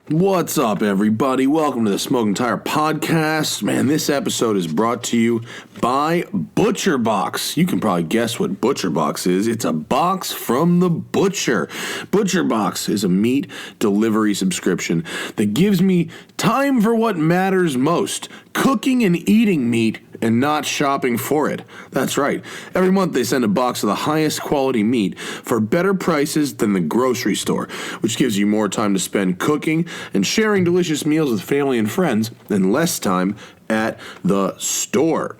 What's up, everybody? Welcome to the Smoking Tire Podcast. Man, this episode is brought to you by ButcherBox. You can probably guess what ButcherBox is. It's a box from the butcher. ButcherBox is a meat delivery subscription that gives me time for what matters most, cooking and eating meat and not shopping for it. That's right. Every month they send a box of the highest quality meat for better prices than the grocery store, which gives you more time to spend cooking and sharing delicious meals with family and friends and less time at the store.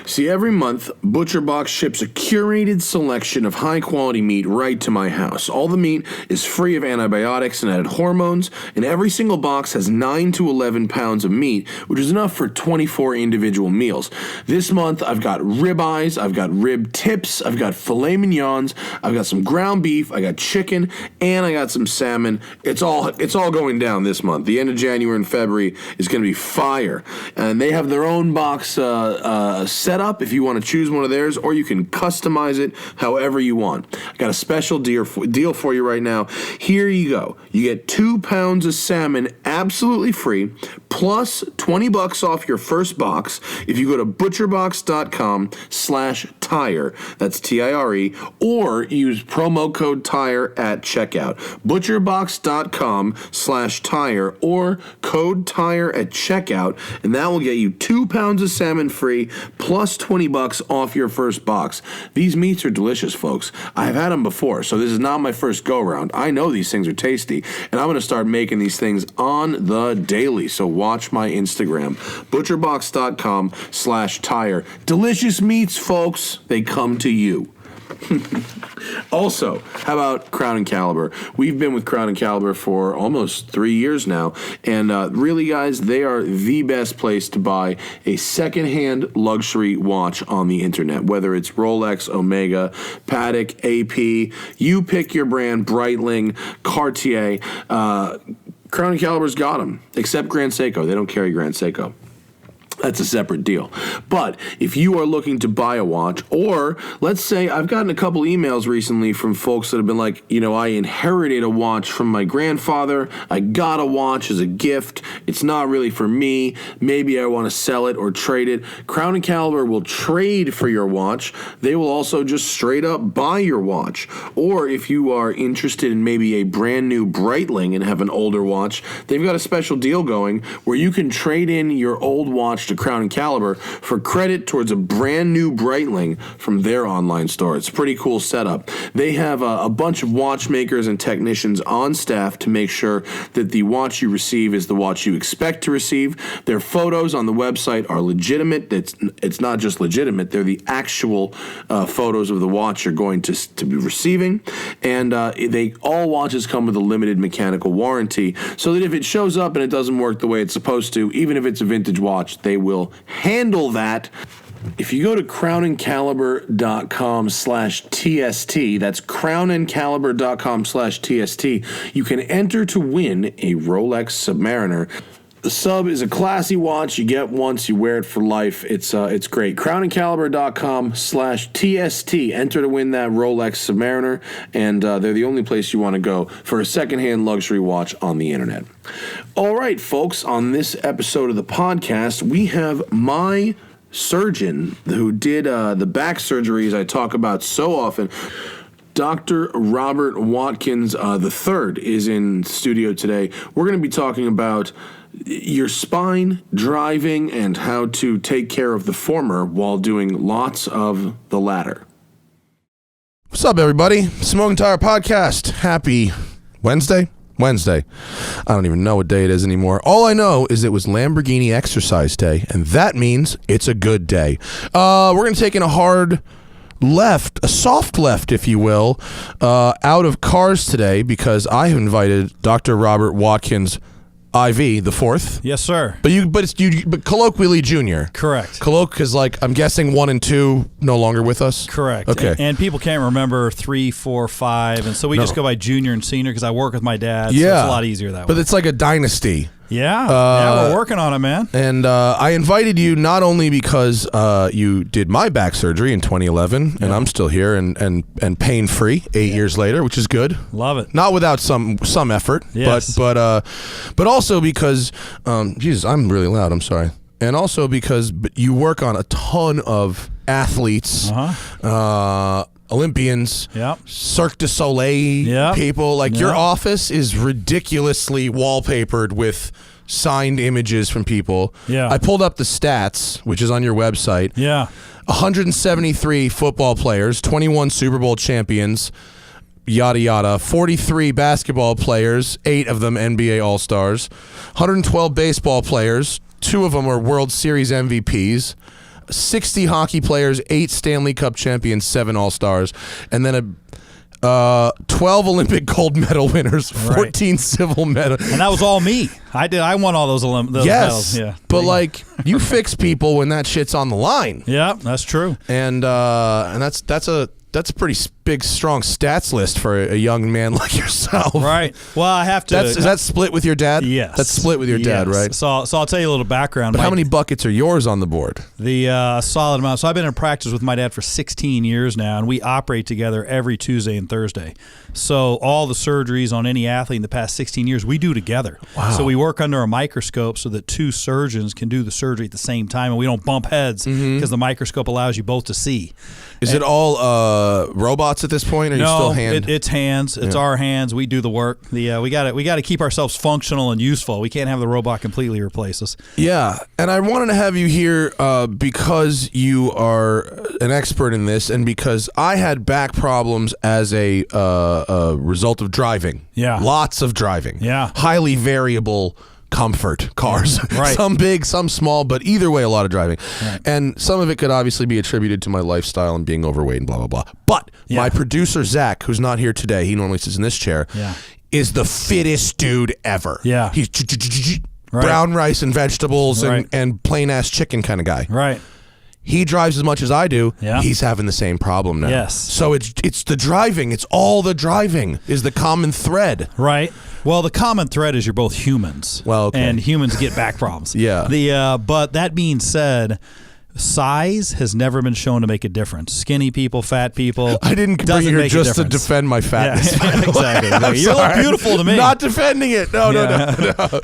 See, every month, ButcherBox ships a curated selection of high-quality meat right to my house. All the meat is free of antibiotics and added hormones, and every single box has 9 to 11 pounds of meat, which is enough for 24 individual meals. This month, I've got ribeyes, I've got rib tips, I've got filet mignons, I've got some ground beef, I got chicken, and I got some salmon. It's all going down this month. The end of January and February is going to be fire, and they have their own box set up if you want to choose one of theirs, or you can customize it however you want. I got a special deal for you right now. Here you go. You get 2 pounds of salmon absolutely free, plus $20 off your first box if you go to butcherbox.com/tire. That's TIRE, or use promo code TIRE at checkout. Butcherbox.com/tire or code TIRE at checkout, and that will get you 2 pounds of salmon free plus $20 off your first box. These meats are delicious, folks. I've had them before, so this is not my first go-around. I know these things are tasty, and I'm going to start making these things on the daily, so watch my Instagram, butcherbox.com/tire. Delicious meats, folks. They come to you. Also, how about Crown & Caliber? We've been with Crown & Caliber for almost 3 years now, and really, guys, they are the best place to buy a secondhand luxury watch on the internet, whether it's Rolex, Omega, Patek, AP, you pick your brand, Breitling, Cartier. Crown & Caliber's got them, except Grand Seiko. They don't carry Grand Seiko. That's a separate deal. But if you are looking to buy a watch, or let's say I've gotten a couple emails recently from folks that have been like, I inherited a watch from my grandfather. I got a watch as a gift. It's not really for me. Maybe I want to sell it or trade it. Crown & Caliber will trade for your watch. They will also just straight up buy your watch. Or if you are interested in maybe a brand new Breitling and have an older watch, they've got a special deal going where you can trade in your old watch to Crown & Caliber for credit towards a brand new Breitling from their online store. It's a pretty cool setup. They have a bunch of watchmakers and technicians on staff to make sure that the watch you receive is the watch you expect to receive. Their photos on the website are legitimate. It's not just legitimate. They're the actual photos of the watch you're going to be receiving. And all watches come with a limited mechanical warranty, so that if it shows up and it doesn't work the way it's supposed to, even if it's a vintage watch, they will handle that. If you go to crownancaliber.com/TST, that's crownancaliber.com/TST, you can enter to win a Rolex Submariner. The Sub is a classy watch. You get once, you wear it for life. It's great. crownancaliber.com/TST. Enter to win that Rolex Submariner, and they're the only place you want to go for a secondhand luxury watch on the internet. All right, folks, on this episode of the podcast, we have my surgeon who did the back surgeries I talk about so often. Dr. Robert Watkins III is in studio today. We're going to be talking about your spine, driving, and how to take care of the former while doing lots of the latter. What's up, everybody? Smoking Tire Podcast. Happy Wednesday? Wednesday. I don't even know what day it is anymore. All I know is it was Lamborghini exercise day, and that means it's a good day. We're going to take in a hard left, a soft left, if you will, out of cars today because I have invited Dr. Robert Watkins IV, the fourth. Yes, sir. But colloquially junior. Correct. Because I'm guessing 1 and 2 no longer with us. Correct. Okay. And people can't remember 3, 4, 5, and so we just go by junior and senior because I work with my dad. So it's a lot easier that way. But it's like a dynasty. Yeah, we're working on it, man. And I invited you not only because you did my back surgery in 2011, and I'm still here and pain-free 8 years later, which is good. Love it. Not without some effort, Yes. but also because, Jesus, I'm really loud. I'm sorry. And also because you work on a ton of athletes, Olympians, Cirque du Soleil people. Like your office is ridiculously wallpapered with signed images from people. Yeah. I pulled up the stats, which is on your website. Yeah. 173 football players, 21 Super Bowl champions, yada yada, 43 basketball players, 8 of them NBA All-Stars, 112 baseball players, 2 of them are World Series MVPs, 60 hockey players, 8 Stanley Cup champions, 7 All-Stars, and then 12 Olympic gold medal winners, 14 silver medal. And that was all me. I won all those medals. Yeah. But like you fix people when that shit's on the line. Yeah, that's true. And that's a pretty big, strong stats list for a young man like yourself. Right. Well, I have to. Is that split with your dad? Yes. That's split with your dad, right? So I'll tell you a little background. But how many buckets are yours on the board? The solid amount. So I've been in practice with my dad for 16 years now, and we operate together every Tuesday and Thursday. So all the surgeries on any athlete in the past 16 years, we do together. Wow. So we work under a microscope so that 2 surgeons can do the surgery at the same time, and we don't bump heads because the microscope allows you both to see. Is it all robots at this point, or are you still hand? It's hands. It's our hands. We do the work. We got to keep ourselves functional and useful. We can't have the robot completely replace us. Yeah, and I wanted to have you here because you are an expert in this, and because I had back problems as a result of driving. Yeah, lots of driving. Yeah, highly variable comfort cars. Right. Some big, some small, but either way, a lot of driving. Right. And some of it could obviously be attributed to my lifestyle and being overweight and blah, blah, blah. But my producer, Zach, who's not here today, he normally sits in this chair, is the fittest dude ever. Yeah. He's brown rice and vegetables and plain ass chicken kind of guy. Right. He drives as much as I do. Yeah. He's having the same problem now. Yes. So it's the driving. It's all the driving is the common thread. Right. Well, the common thread is you're both humans. Well, okay. And humans get back problems. Yeah. But that being said, size has never been shown to make a difference. Skinny people, fat people. I didn't bring you here just to defend my fatness. Yeah, exactly. You look beautiful to me. Not defending it. No.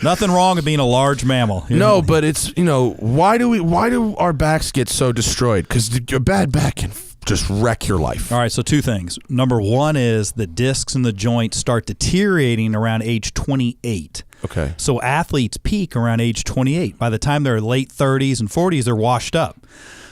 Nothing wrong with being a large mammal. No, but it's, why do our backs get so destroyed? Because a bad back can just wreck your life. All right, so 2 things. Number 1 is the discs in the joint start deteriorating around age 28. Okay. So athletes peak around age 28. By the time they're late 30s and 40s, they're washed up.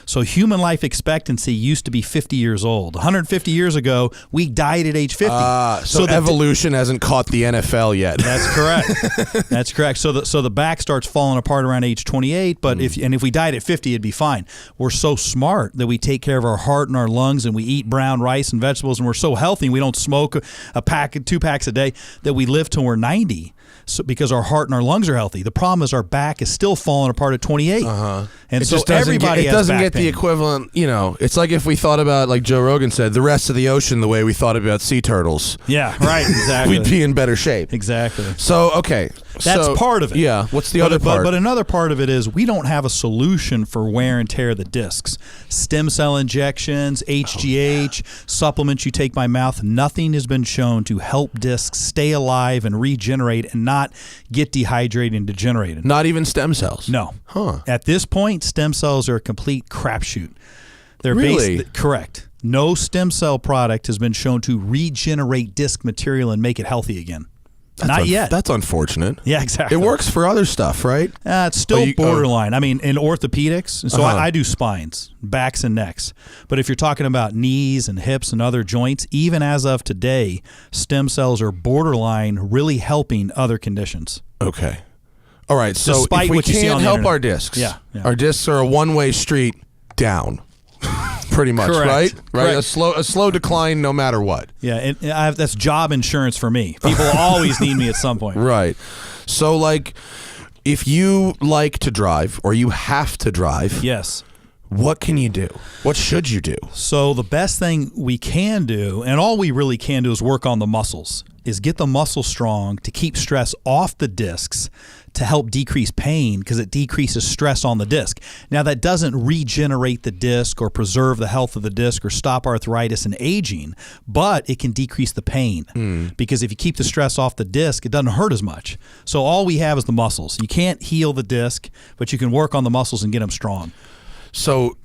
So human life expectancy used to be 50 years old. 150 years ago, we died at age 50. So evolution hasn't caught the NFL yet. That's correct. That's correct. So the back starts falling apart around age 28, but if we died at 50, it'd be fine. We're so smart that we take care of our heart and our lungs, and we eat brown rice and vegetables, and we're so healthy, and we don't smoke a pack, 2 packs a day, that we live till we're 90. So because our heart and our lungs are healthy. The problem is our back is still falling apart at 28. And so everybody has doesn't back get pain. the equivalent, it's like if we thought about, like Joe Rogan said, the rest of the ocean the way we thought about sea turtles. Yeah, right, exactly. We'd be in better shape. Exactly. So, okay. That's part of it. Yeah. What's the other part? But another part of it is we don't have a solution for wear and tear of the discs. Stem cell injections, HGH, supplements you take by mouth, nothing has been shown to help discs stay alive and regenerate and not get dehydrated and degenerated. Not even stem cells? No. Huh. At this point, stem cells are a complete crapshoot. They're really? Correct. No stem cell product has been shown to regenerate disc material and make it healthy again. Not yet. That's unfortunate. Yeah, exactly. It works for other stuff, right? It's still borderline. I mean, in orthopedics, so I do spines, backs, and necks. But if you're talking about knees and hips and other joints, even as of today, stem cells are borderline really helping other conditions. Okay. All right. So Despite if we what you see can't on the help internet. our discs, Yeah. our discs are a one-way street down. Pretty much, Correct. right? Correct. A slow decline no matter what. Yeah, and that's job insurance for me. People always need me at some point. Right. So, like, if you like to drive or you have to drive, yes, what can you do? What should you do? So the best thing we can do, and all we really can do, is work on the muscles. is get the muscle strong to keep stress off the discs to help decrease pain because it decreases stress on the disc. Now, that doesn't regenerate the disc or preserve the health of the disc or stop arthritis and aging, but it can decrease the pain because if you keep the stress off the disc, it doesn't hurt as much. So all we have is the muscles. You can't heal the disc, but you can work on the muscles and get them strong. So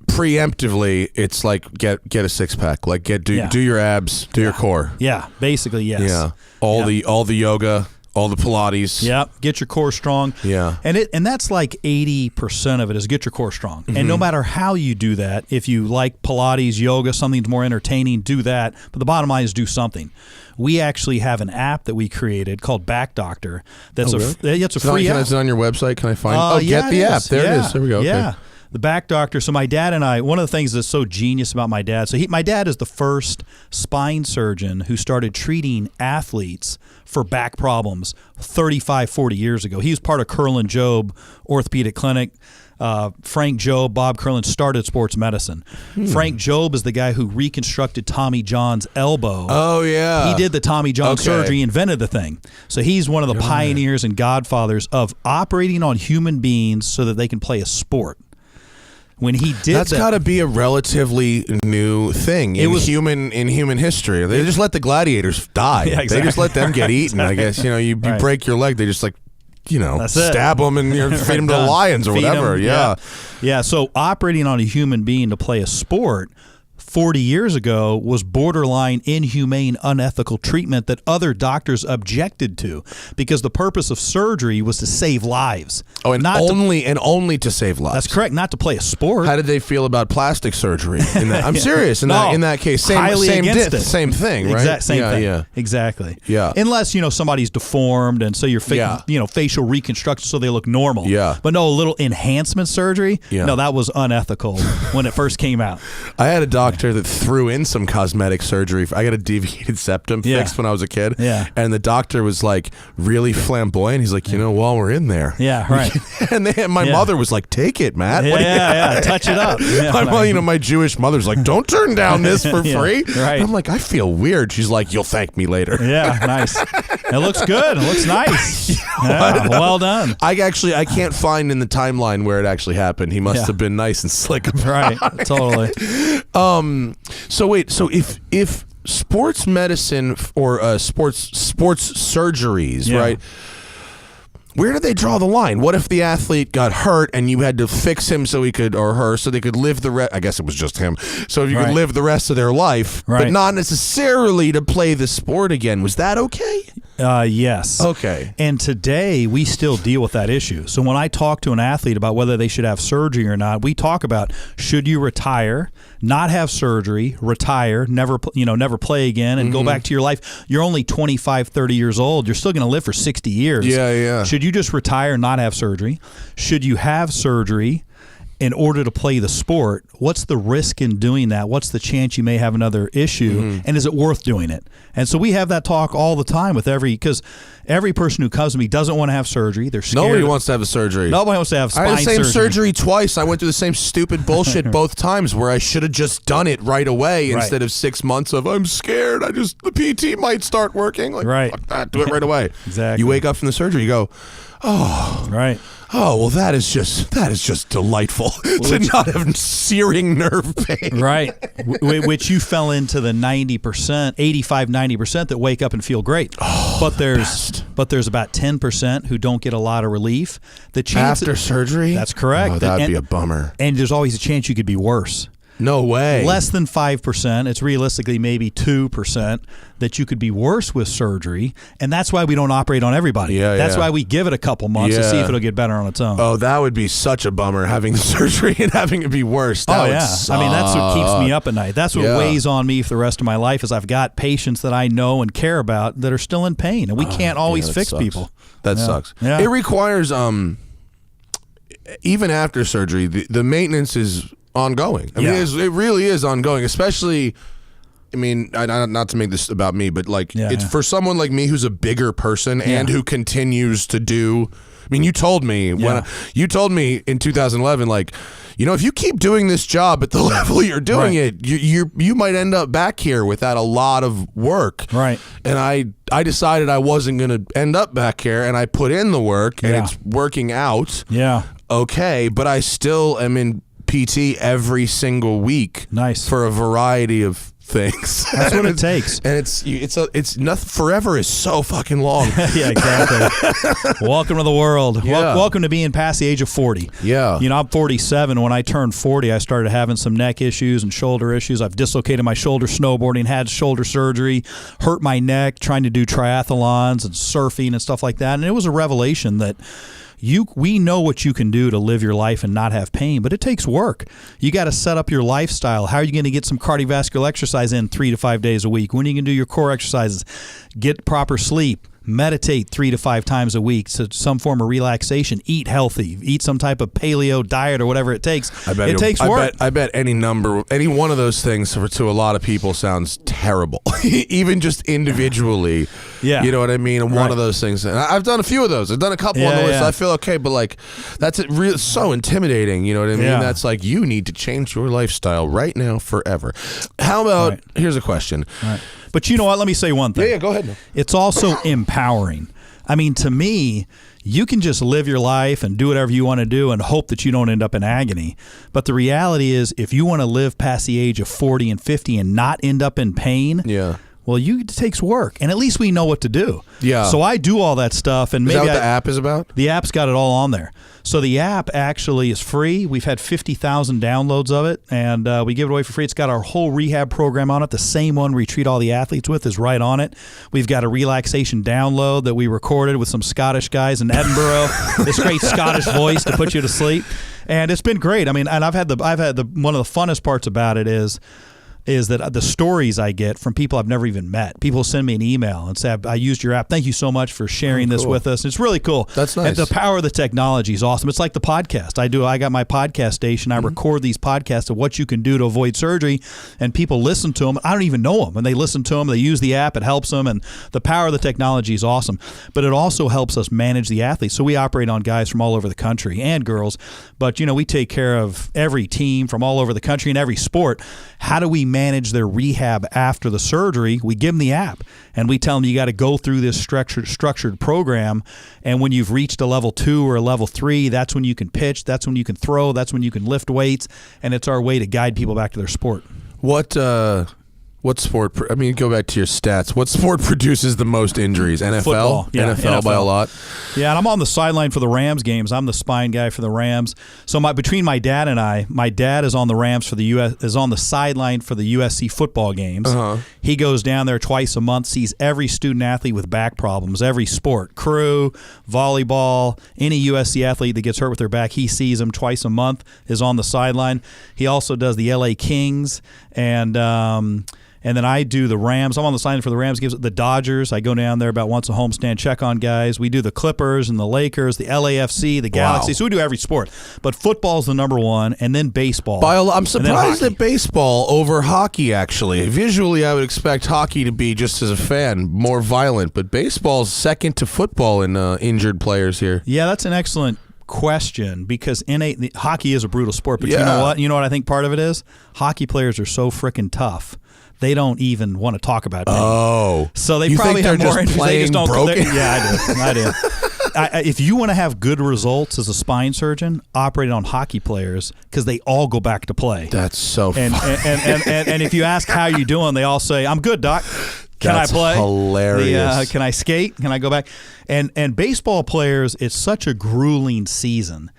preemptively, it's like get a six pack, like do your abs, do your core. Yeah, basically, yes. Yeah, all the yoga, all the Pilates. Yep, get your core strong. Yeah, and that's like 80% of it is get your core strong. And no matter how you do that, if you like Pilates, yoga, something's more entertaining, do that. But the bottom line is do something. We actually have an app that we created called Back Doctor. That's it's a free app. Is it on your website? Can I find? Get the app. There it is. There we go. Okay. Yeah. The Back Doctor. So my dad and I, one of the things that's so genius about my dad, my dad is the first spine surgeon who started treating athletes for back problems 35, 40 years ago. He was part of Curlin Jobe Orthopedic Clinic. Frank Jobe, Bob Curlin started sports medicine. Frank Jobe is the guy who reconstructed Tommy John's elbow. Oh, yeah. He did the Tommy John surgery, invented the thing. So he's one of the pioneers and godfathers of operating on human beings so that they can play a sport. When he did that's got to be a relatively new thing in human history. They just let the gladiators die. Yeah, exactly. They just let them get eaten. I guess you break your leg, they just stab them and feed them to the lions or whatever. Yeah. So operating on a human being to play a sport 40 years ago was borderline inhumane, unethical treatment that other doctors objected to because the purpose of surgery was to save lives. Oh, and only to save lives. That's correct, not to play a sport. How did they feel about plastic surgery? I'm serious. In that case, same thing, right? Same thing. Yeah. Exactly. Yeah. Unless somebody's deformed and so you're facial reconstruction so they look normal. Yeah. But no, a little enhancement surgery. Yeah. No, that was unethical when it first came out. I had a doctor that threw in some cosmetic surgery. I got a deviated septum fixed when I was a kid. Yeah. And the doctor was like really flamboyant. He's like, while we're in there. Yeah, right. And my mother was like, take it, Matt. Touch it up. Yeah, my Jewish mother's like, don't turn down this for free. Right. I'm like, I feel weird. She's like, you'll thank me later. Yeah, nice. It looks good. It looks nice. Well done. I can't find in the timeline where it actually happened. He must have been nice and slick about it. Right, totally. So if sports medicine or sports surgeries, right? Where do they draw the line? What if the athlete got hurt and you had to fix him so he could or her so they could live the rest? I guess it was just him. So if you could live the rest of their life, but not necessarily to play the sport again. Was that okay? Yes. Okay. And today we still deal with that issue. So when I talk to an athlete about whether they should have surgery or not, we talk about should you retire, not have surgery, retire, never play again, and go back to your life. You're only 25, 30 years old. You're still going to live for 60 years. Yeah. Should you just retire and not have surgery? Should you have surgery in order to play the sport? What's the risk in doing that? What's the chance you may have another issue? And is it worth doing it? And so we have that talk all the time with because every person who comes to me doesn't want to have surgery. They're scared. Nobody wants to have a surgery. Nobody wants to have spine surgery. I had the same surgery twice. I went through the same stupid bullshit both times where I should have just done it right away instead of 6 months of I'm scared. The PT might start working. Like, fuck that. Do it right away. Exactly. You wake up from the surgery, you go, right. Oh, well, that is just delightful to not have searing nerve pain. Right. Which you fell into the 90%, 85, 90% that wake up and feel great. But there's about 10% who don't get a lot of relief. The chance after surgery? That's correct. Oh, that'd be a bummer. And there's always a chance you could be worse. No way. Less than 5%. It's realistically maybe 2% that you could be worse with surgery, and that's why we don't operate on everybody. That's why we give it a couple months to see if it'll get better on its own. Oh, that would be such a bummer, having the surgery and having it be worse. That would suck. I mean, that's what keeps me up at night. That's what weighs on me for the rest of my life is I've got patients that I know and care about that are still in pain, and we can't always fix people. That sucks. Yeah. It requires, even after surgery, the maintenance is ongoing. I mean, it really is ongoing, especially I mean, not to make this about me, but like it's yeah. for someone like me who's a bigger person and who continues to do. I mean, you told me you told me in 2011, like, you know, if you keep doing this job at the level you're doing it, you might end up back here without a lot of work. Right. And I decided I wasn't going to end up back here, and I put in the work, and it's working out. Yeah. Okay, but I still am in PT every single week. Nice. For a variety of things. That's what it takes. And it's nothing. Forever is so fucking long. Yeah, exactly. Welcome to the world. Yeah. Welcome to being past the age of 40. Yeah. You know, I'm 47. When I turned 40, I started having some neck issues and shoulder issues. I've dislocated my shoulder snowboarding, had shoulder surgery, hurt my neck trying to do triathlons and surfing and stuff like that. And it was a revelation that we know what you can do to live your life and not have pain, but it takes work. You got to set up your lifestyle. How are you going to get some cardiovascular exercise in 3 to 5 days a week? When are you going to do your core exercises? Get proper sleep. Meditate 3 to 5 times a week, so some form of relaxation. Eat healthy. Eat some type of paleo diet or whatever it takes. It takes work. I bet any one of those things to a lot of people sounds terrible, even just individually. Yeah, you know what I mean. And one of those things. And I've done a few of those. I've done a couple on the list. I feel okay, but like that's so intimidating. You know what I mean? Yeah. That's like you need to change your lifestyle right now, forever. How about here's a question. Right. But you know what? Let me say one thing. Yeah, go ahead. It's also empowering. I mean, to me, you can just live your life and do whatever you want to do and hope that you don't end up in agony. But the reality is, if you want to live past the age of 40 and 50 and not end up in pain, well, it takes work, and at least we know what to do. Yeah. So I do all that stuff, and is that what the app is about? The app's got it all on there. So the app actually is free. We've had 50,000 downloads of it, and we give it away for free. It's got our whole rehab program on it. The same one we treat all the athletes with is right on it. We've got a relaxation download that we recorded with some Scottish guys in Edinburgh. This great Scottish voice to put you to sleep, and it's been great. I mean, and I've had one of the funnest parts about it is that the stories I get from people I've never even met. People send me an email and say, I used your app. Thank you so much for sharing this with us. It's really cool. That's nice. And the power of the technology is awesome. It's like the podcast. I got my podcast station. I record these podcasts of what you can do to avoid surgery, and people listen to them. I don't even know them. And they listen to them. They use the app. It helps them. And the power of the technology is awesome. But it also helps us manage the athletes. So we operate on guys from all over the country and girls. But, you know, we take care of every team from all over the country and every sport. How do we manage their rehab after the surgery? We give them the app, and we tell them you got to go through this structured program, and when you've reached a level 2 or a level 3, that's when you can pitch, that's when you can throw, that's when you can lift weights, and it's our way to guide people back to their sport. What sport? I mean, go back to your stats. What sport produces the most injuries? NFL? Football. Yeah, NFL by a lot? Yeah, and I'm on the sideline for the Rams games. I'm the spine guy for the Rams. So between my dad and I, my dad is on the Rams for the is on the sideline for the USC football games. He goes down there twice a month, sees every student athlete with back problems, every sport, crew, volleyball, any USC athlete that gets hurt with their back, he sees them twice a month, is on the sideline. He also does the LA Kings and then I do the Rams. I'm on the sideline for the Rams. Gives the Dodgers. I go down there about once a homestand, check on guys. We do the Clippers and the Lakers, the LAFC, the Galaxy. Wow. So we do every sport. But football's the number one, and then baseball. I'm surprised at baseball over hockey, actually. Visually, I would expect hockey to be, just as a fan, more violent. But baseball's second to football in injured players here. Yeah, that's an excellent question, because hockey is a brutal sport. But you know what? You know what I think part of it is? Hockey players are so freaking tough. They don't even want to talk about pain. Oh. So they probably have more interest. They just don't broken? Yeah, I do. If you want to have good results as a spine surgeon, operate on hockey players, because they all go back to play. That's so funny. And if you ask how you doing, they all say, I'm good, doc. Can I play? Hilarious. Can I skate? Can I go back? And baseball players, it's such a grueling season.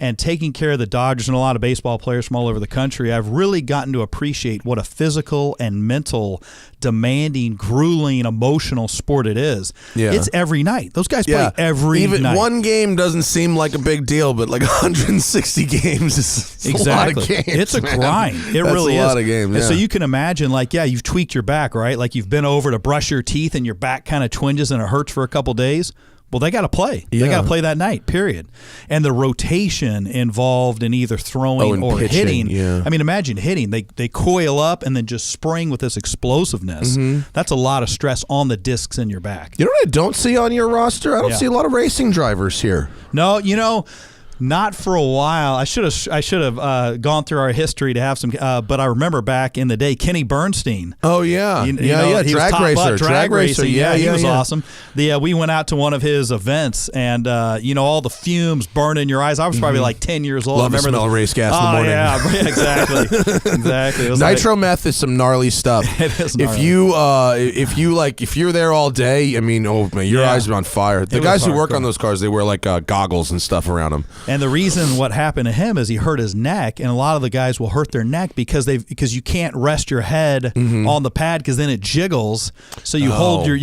And taking care of the Dodgers and a lot of baseball players from all over the country, I've really gotten to appreciate what a physical and mental, demanding, grueling, emotional sport it is. Yeah. It's every night. Those guys play every night. Even one game doesn't seem like a big deal, but like 160 games is a lot of games. It's a grind. It really is. That's a lot of games. And so you can imagine, you've tweaked your back, right? Like you've been over to brush your teeth and your back kind of twinges and it hurts for a couple days. Well, they got to play. Yeah. They got to play that night, period. And the rotation involved in either throwing or pitching, hitting. yeah. I mean, imagine hitting. They coil up and then just spring with this explosiveness. That's a lot of stress on the discs in your back. You know what I don't see on your roster? I don't see a lot of racing drivers here. No, not for a while. I should have gone through our history to have some, but I remember back in the day, Kenny Bernstein. Oh yeah, he drag was racer, drag racing. Yeah, he was awesome. We went out to one of his events, and all the fumes burning your eyes. I was probably like 10 years old. Love the smell of race gas in the morning. Yeah, exactly. It was Nitro meth is some gnarly stuff. It is gnarly. If you're there all day, I mean, oh man, your eyes are on fire. The guys who work on those cars, they wear like goggles and stuff around them. And the reason what happened to him is he hurt his neck, and a lot of the guys will hurt their neck because you can't rest your head on the pad because then it jiggles. So you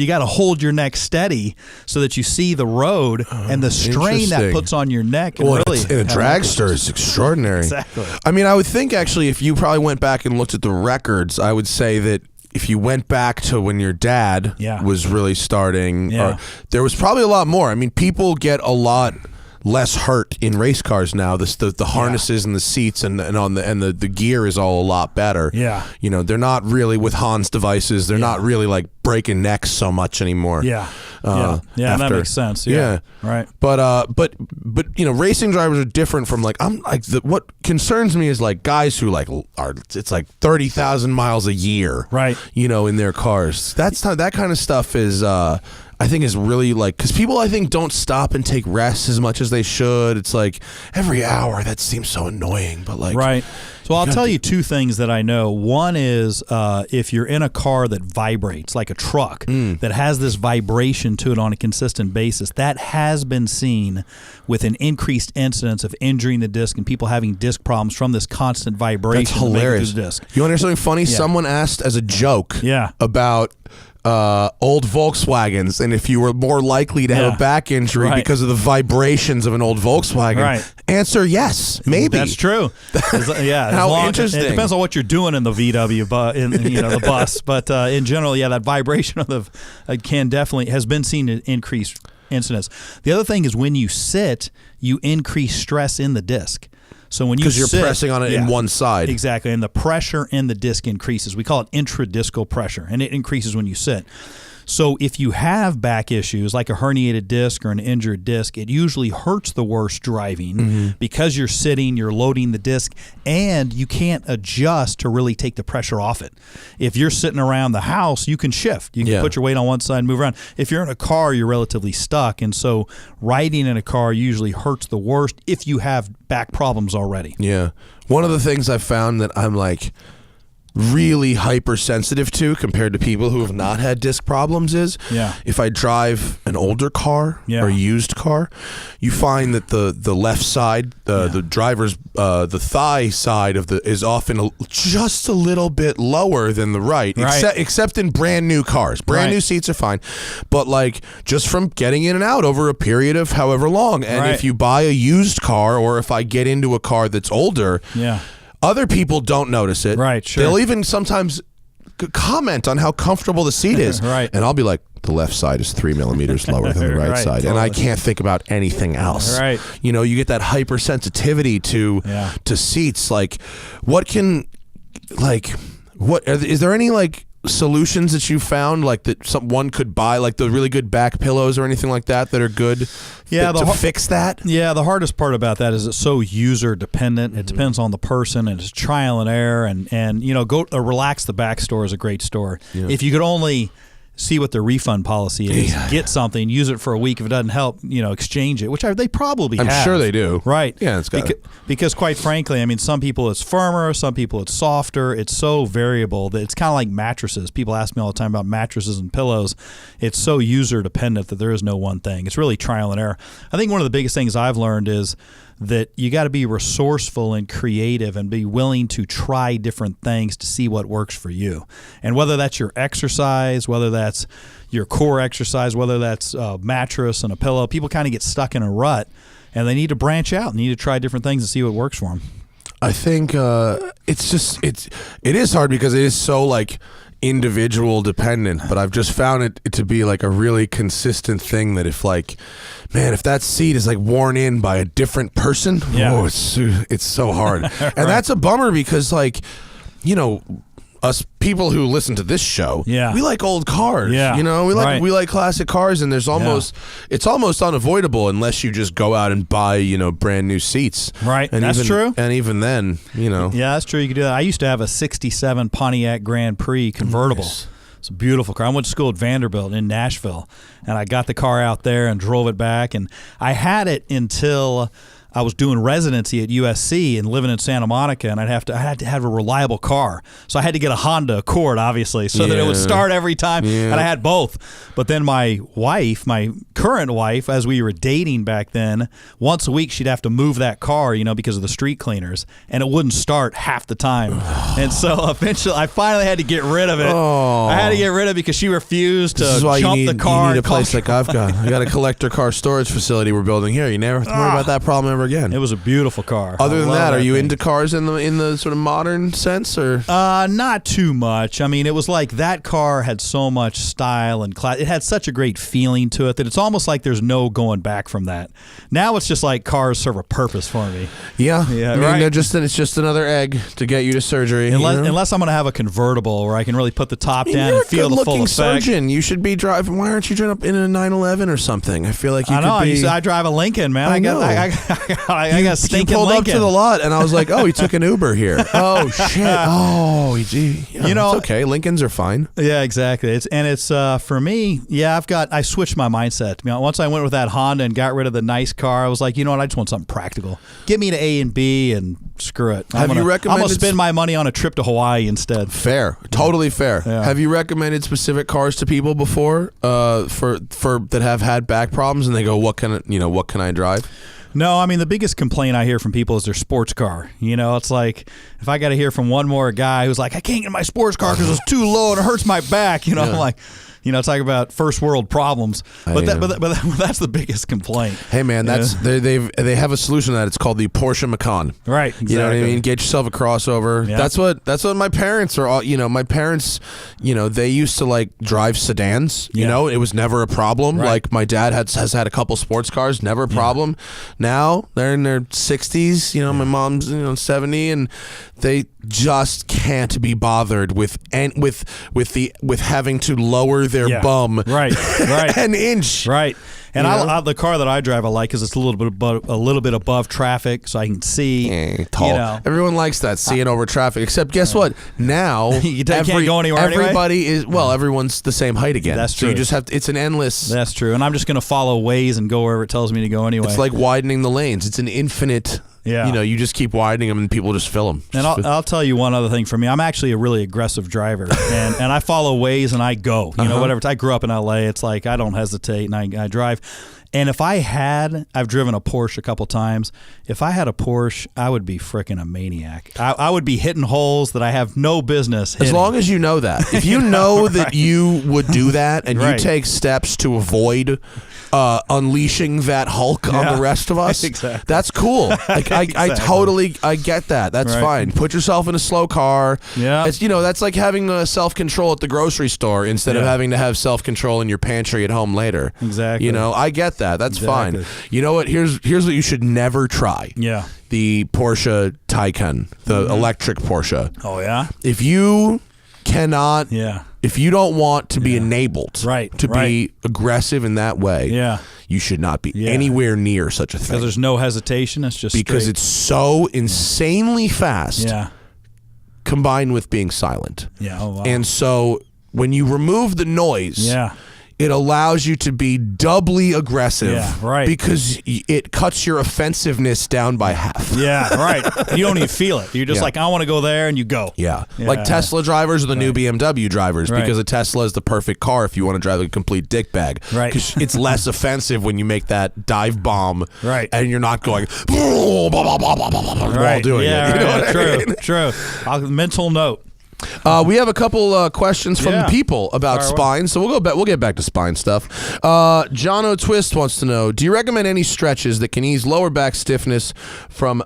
got to hold your neck steady so that you see the road, and the strain that puts on your neck. In a dragster is extraordinary. Exactly. I mean, I would think actually, if you probably went back and looked at the records, I would say that if you went back to when your dad was really starting, there was probably a lot more. I mean, people get a lot less hurt in race cars now. The harnesses and the seats and the gear is all a lot better. Yeah. They're not really with Hans devices. They're not really like breaking necks so much anymore. That makes sense. Yeah. Right. But racing drivers are different from what concerns me is like guys who it's like 30,000 miles a year. Right. In their cars. That kind of stuff is I think is really because people I think don't stop and take rests as much as they should. It's like every hour. That seems so annoying, but right. So I'll tell you two things that I know. One is if you're in a car that vibrates like a truck that has this vibration to it on a consistent basis, that has been seen with an increased incidence of injuring the disc and people having disc problems from this constant vibration. That's hilarious. The disc. You want to hear something funny? Yeah. Someone asked as a joke about old Volkswagens and if you were more likely to have a back injury because of the vibrations of an old Volkswagen. Right. Answer yes, maybe. That's true. How interesting. It depends on what you're doing in the VW, but in the bus. But in general, that vibration of the can definitely has been seen to increase incidence. The other thing is when you sit, you increase stress in the disc. So when you're pressing on it in one side. Exactly, and the pressure in the disc increases. We call it intradiscal pressure, and it increases when you sit. So if you have back issues like a herniated disc or an injured disc, it usually hurts the worst driving because you're sitting, you're loading the disc, and you can't adjust to really take the pressure off it. If you're sitting around the house, you can shift. You can put your weight on one side and move around. If you're in a car, you're relatively stuck, and so riding in a car usually hurts the worst if you have back problems already. Yeah. One of the things I've found that I'm really hypersensitive to compared to people who have not had disc problems is if I drive an older car or a used car, you find that the left side, the driver's the thigh side of is often just a little bit lower than the right. Except in brand new cars. Brand new seats are fine, but just from getting in and out over a period of however long. And if you buy a used car or if I get into a car that's older, other people don't notice it. Right, sure. They'll even sometimes comment on how comfortable the seat is. And I'll be like, the left side is 3 millimeters lower than the right side. Totally. And I can't think about anything else. Right. You get that hypersensitivity to seats. Is there any solutions that you found that someone could buy, the really good back pillows or anything like that are good to fix that? Yeah, the hardest part about that is it's so user dependent. It depends on the person, and it's trial and error. And go Relax the Back store is a great store. Yeah. If you could only see what their refund policy is, get something, use it for a week. If it doesn't help, exchange it, which they probably have. I'm sure they do. Right. Yeah, it's got because quite frankly, I mean, some people it's firmer, some people it's softer. It's so variable that it's kind of like mattresses. People ask me all the time about mattresses and pillows. It's so user dependent that there is no one thing. It's really trial and error. I think one of the biggest things I've learned is that you got to be resourceful and creative and be willing to try different things to see what works for you. And whether that's your exercise, whether that's your core exercise, whether that's a mattress and a pillow, people kind of get stuck in a rut and they need to branch out and need to try different things and see what works for them. I think it is hard because it is so individual dependent, but I've just found it to be like a really consistent thing that if like, man, if that seat is like worn in by a different person, oh, it's so hard. And that's a bummer because like, you know, us people who listen to this show, we like old cars. You know, we like classic cars, and there's almost it's almost unavoidable unless you just go out and buy, you know, brand new seats. Right. And that's true. And even then, you know. Yeah, that's true. You could do that. I used to have a 67 Pontiac Grand Prix convertible. Nice. It's a beautiful car. I went to school at Vanderbilt in Nashville, and I got the car out there and drove it back, and I had it until I was doing residency at USC and living in Santa Monica, and I had to have a reliable car. So I had to get a Honda Accord, obviously, so that it would start every time. And I had both. But then my wife, my current wife, as we were dating back then, once a week she'd have to move that car, you know, because of the street cleaners, and it wouldn't start half the time. And so eventually I finally had to get rid of it. I had to get rid of it because she refused to jump the car. You need a place like I've got. I got a collector car storage facility we're building here. You never have to worry about that problem ever again. It was a beautiful car. Other than that, are you into cars in the sort of modern sense, or? Not too much. I mean, it was like that car had so much style and class. It had such a great feeling to it that it's almost like there's no going back from that. Now it's just like cars serve a purpose for me. Yeah. I mean, right. It's just another egg to get you to surgery. Unless I'm going to have a convertible where I can really put the top down and feel the full effect. You're a good-looking surgeon. You should be driving. Why aren't you driving up in a 911 or something? I feel like you could be. I drive a Lincoln, man. I got stinking You pulled Lincoln up to the lot, and I was like, "Oh, he took an Uber here." Oh shit! Oh, you know, it's okay. Lincolns are fine. Yeah, exactly. It's for me. Yeah, I switched my mindset. You know, once I went with that Honda and got rid of the nice car, I was like, you know what? I just want something practical. Get me to A and B, and screw it. I'm gonna spend my money on a trip to Hawaii instead. Fair, totally fair. Yeah. Have you recommended specific cars to people before, for that have had back problems, and they go, what can I drive? No, I mean, the biggest complaint I hear from people is their sports car. You know, it's like, if I got to hear from one more guy who's like, I can't get in my sports car because it's too low and it hurts my back, you know, I'm like, you know, talk about first world problems, but that's the biggest complaint. Hey man, they have a solution to that. It's called the Porsche Macan. Right. Exactly. You know what I mean? Get yourself a crossover. Yeah. That's what my parents are all. You know, my parents, you know, they used to like drive sedans. You know, it was never a problem. Right. Like my dad has had a couple sports cars, never a problem. Now they're in their 60s. You know, my mom's 70, and they just can't be bothered with having to lower their bum an inch. Right. And the car that I drive, I like because it's a little bit above traffic, so I can see. Tall. You know. Everyone likes that, seeing over traffic. Except, guess what? Now you can't go anywhere. Everybody is everyone's the same height again. That's true. So you just have it's an endless. That's true. And I'm just going to follow Waze and go wherever it tells me to go anyway. It's like widening the lanes. It's an infinite. Yeah. You know, you just keep widening them and people just fill them. And I'll tell you one other thing for me. I'm actually a really aggressive driver, and I follow Waze and I go. You know, whatever. I grew up in LA. It's like I don't hesitate and I drive. And if I've driven a Porsche a couple times. If I had a Porsche, I would be freaking a maniac. I would be hitting holes that I have no business hitting. As long as you know that. If you know that you would do that and you take steps to avoid unleashing that Hulk on the rest of us, that's cool. Like I totally get that. That's fine. Put yourself in a slow car. Yeah. It's that's like having self-control at the grocery store instead of having to have self-control in your pantry at home later. Exactly. You know, I get that. That's fine. You know what? Here's what you should never try. Yeah. The Porsche Taycan, the electric Porsche. Oh yeah. If you cannot if you don't want to be enabled to be aggressive in that way, you should not be anywhere near such a thing. Because there's no hesitation. It's just because it's so insanely fast. Yeah. Combined with being silent. Yeah. Oh, wow. And so when you remove the noise, it allows you to be doubly aggressive. Yeah, right. Because it cuts your offensiveness down by half. Yeah, right. You don't even feel it. You're just like, I want to go there, and you go. Yeah. Like Tesla drivers are the new BMW drivers because a Tesla is the perfect car if you want to drive a complete dick bag. Right. Because it's less offensive when you make that dive bomb. Right. And you're not going while doing it. You know what I mean? True. Mental note. We have a couple questions from the people about spine, so we'll get back to spine stuff. John O'Twist wants to know: do you recommend any stretches that can ease lower back stiffness from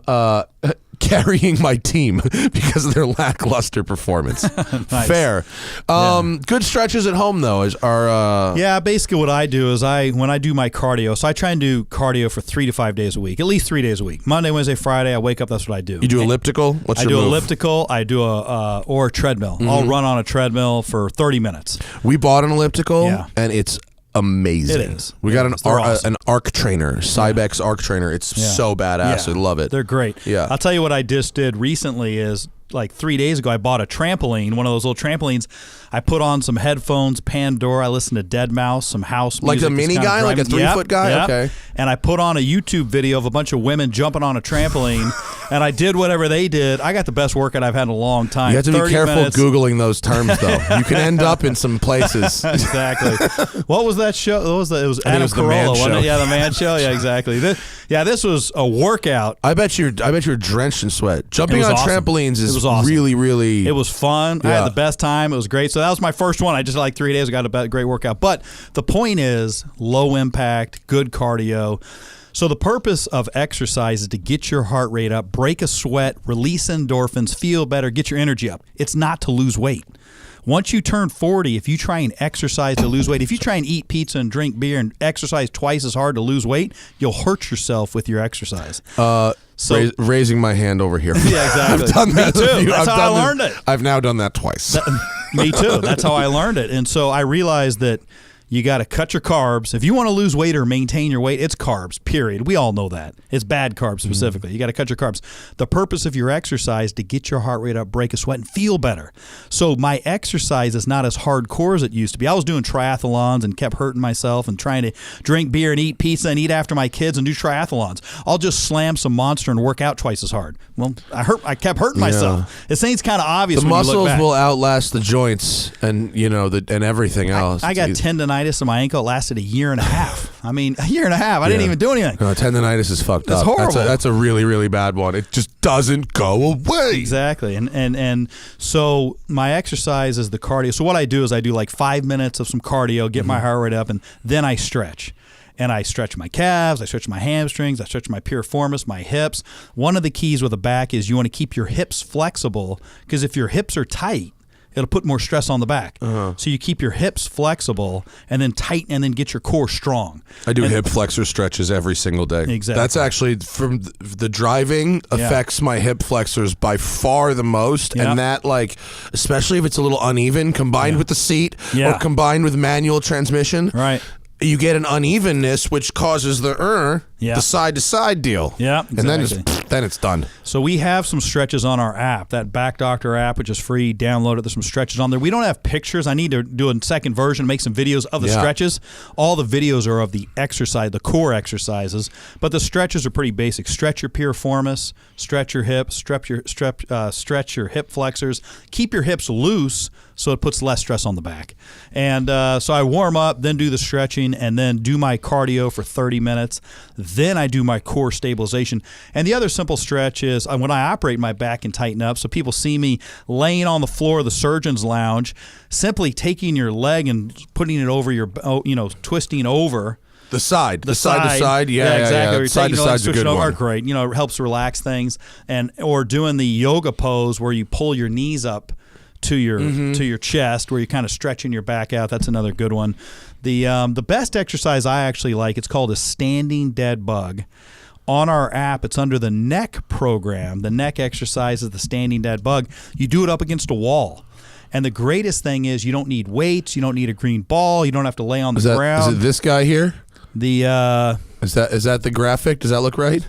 carrying my team because of their lackluster performance. Nice. Fair. Good stretches at home though are yeah, basically what I do is when I do my cardio, so I try and do cardio for 3 to 5 days a week, at least 3 days a week. Monday, Wednesday, Friday, I wake up, that's what I do. You do elliptical? What's your move? Elliptical, I do or a treadmill. I'll run on a treadmill for 30 minutes. We bought an elliptical and it's amazing. It is. We got awesome. an arc trainer, Cybex arc trainer. It's so badass. I love it. They're great. Yeah. I'll tell you what I just did recently is like 3 days ago, I bought a trampoline, one of those little trampolines. I put on some headphones, Pandora. I listened to Deadmau5, some house music. Like a mini guy, like a 3-foot guy? Yep. Okay. And I put on a YouTube video of a bunch of women jumping on a trampoline, and I did whatever they did. I got the best workout I've had in a long time. You have to be careful Googling those terms, though. You can end up in some places. Exactly. What was that show? It was Adam Carolla, wasn't it? Yeah, the Man Show. Yeah, exactly. This was a workout. I bet you're drenched in sweat. Jumping on trampolines is awesome. really, really. It was fun. I had the best time. It was great. So that was my first one. I just like 3 days. I got a great workout. But the point is low impact, good cardio. So the purpose of exercise is to get your heart rate up, break a sweat, release endorphins, feel better, get your energy up. It's not to lose weight. Once you turn 40, if you try and exercise to lose weight, if you try and eat pizza and drink beer and exercise twice as hard to lose weight, you'll hurt yourself with your exercise. Raising my hand over here. Yeah, exactly. I've done that. Me too. That's how I learned it. I've now done that twice. Me too. That's how I learned it. And so I realized that you got to cut your carbs. If you want to lose weight or maintain your weight, it's carbs, period. We all know that. It's bad carbs specifically. You got to cut your carbs. The purpose of your exercise to get your heart rate up, break a sweat, and feel better. So my exercise is not as hardcore as it used to be. I was doing triathlons and kept hurting myself and trying to drink beer and eat pizza and eat after my kids and do triathlons. I'll just slam some Monster and work out twice as hard. Well, I kept hurting myself. It seems kind of obvious. The when you look back. muscles will outlast the joints and and everything else. I got tendonitis in my ankle. It lasted a year and a half. I mean, a year and a half. I didn't even do anything. No, tendonitis is fucked up. It's horrible. That's a really, really bad one. It just doesn't go away. Exactly. And so my exercise is the cardio. So what I do is I do like 5 minutes of some cardio, get my heart rate up, and then I stretch. And I stretch my calves, I stretch my hamstrings, I stretch my piriformis, my hips. One of the keys with the back is you want to keep your hips flexible, because if your hips are tight, it'll put more stress on the back. So you keep your hips flexible and then tighten and then get your core strong. I do hip flexor stretches every single day. Exactly. That's actually, from the driving, affects my hip flexors by far the most. And that, especially if it's a little uneven, combined with the seat or combined with manual transmission. Right. You get an unevenness, which causes the side-to-side deal. Yeah, exactly. And then it's done. So we have some stretches on our app, that Back Doctor app, which is free. Download it. There's some stretches on there. We don't have pictures. I need to do a second version, make some videos of the stretches. All the videos are of the exercise, the core exercises, but the stretches are pretty basic. Stretch your piriformis, stretch your hips, stretch your hip flexors. Keep your hips loose so it puts less stress on the back. And so I warm up, then do the stretching, and then do my cardio for 30 minutes. Then I do my core stabilization. And the other simple stretch is when I operate, my back can tighten up. So people see me laying on the floor of the surgeon's lounge, simply taking your leg and putting it over your, twisting over. The side to side, yeah, exactly. Side to side's a good one. Great, it helps relax things, or doing the yoga pose where you pull your knees up to your chest, where you're kind of stretching your back out. That's another good one. The best exercise I actually like, it's called a standing dead bug. On our app, it's under the neck program. The neck exercise is the standing dead bug. You do it up against a wall. And the greatest thing is you don't need weights, you don't need a green ball, you don't have to lay on the ground. Is it this guy here? Is that the graphic? Does that look right?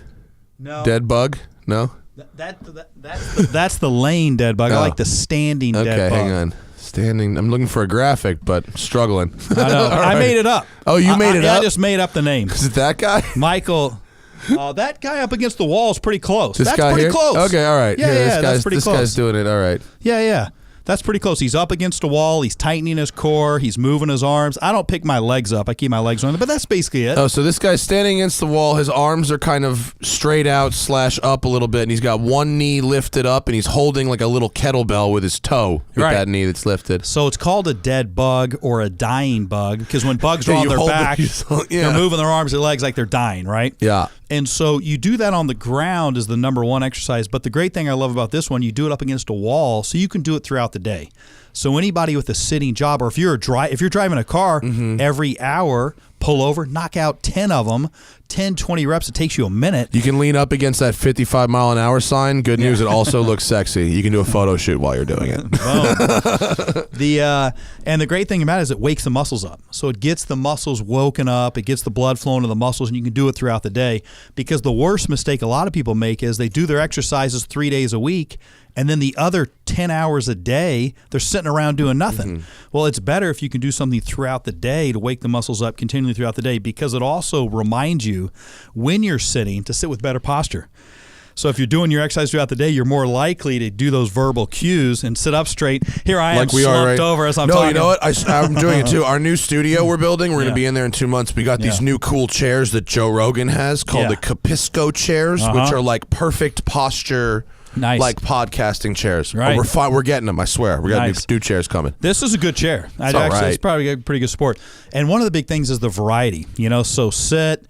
No. Dead bug? No? That's the laying dead bug. I like the standing dead bug. Okay, hang on. Standing. I'm looking for a graphic, but struggling. I know. I made it up. Oh, you made it up? I just made up the name. Is it that guy? Michael. That guy up against the wall is pretty close. That's pretty close. Okay, all right. Yeah, that's pretty close. This guy's doing it. All right. Yeah. That's pretty close. He's up against a wall. He's tightening his core. He's moving his arms. I don't pick my legs up. I keep my legs on, but that's basically it. Oh, so this guy's standing against the wall. His arms are kind of straight out / up a little bit, and he's got one knee lifted up, and he's holding like a little kettlebell with his toe with that knee that's lifted. So it's called a dead bug or a dying bug, because when bugs are on their back, they're moving their arms and legs like they're dying, right? Yeah. And so you do that on the ground is the number one exercise. But the great thing I love about this one, you do it up against a wall, so you can do it throughout the day. So anybody with a sitting job, or if you're driving a car, every hour, pull over, knock out 10 of them, 10, 20 reps. It takes you a minute. You can lean up against that 55-mile-an-hour sign. Good news, it also looks sexy. You can do a photo shoot while you're doing it. And the great thing about it is it wakes the muscles up. So it gets the muscles woken up. It gets the blood flowing to the muscles, and you can do it throughout the day. Because the worst mistake a lot of people make is they do their exercises 3 days a week, and then the other 10 hours a day, they're sitting around doing nothing. Well, it's better if you can do something throughout the day to wake the muscles up continually throughout the day, because it also reminds you when you're sitting to sit with better posture. So if you're doing your exercise throughout the day, you're more likely to do those verbal cues and sit up straight. Here I am slumped over as I'm talking. No, you know what? I'm doing it too. Our new studio we're building, we're going to be in there in 2 months. We got these new cool chairs that Joe Rogan has called the Capisco chairs, which are like perfect posture. Nice. Like podcasting chairs. Right. We're getting them, I swear. We got new chairs coming. This is a good chair. It's probably a pretty good sport. And one of the big things is the variety. So sit,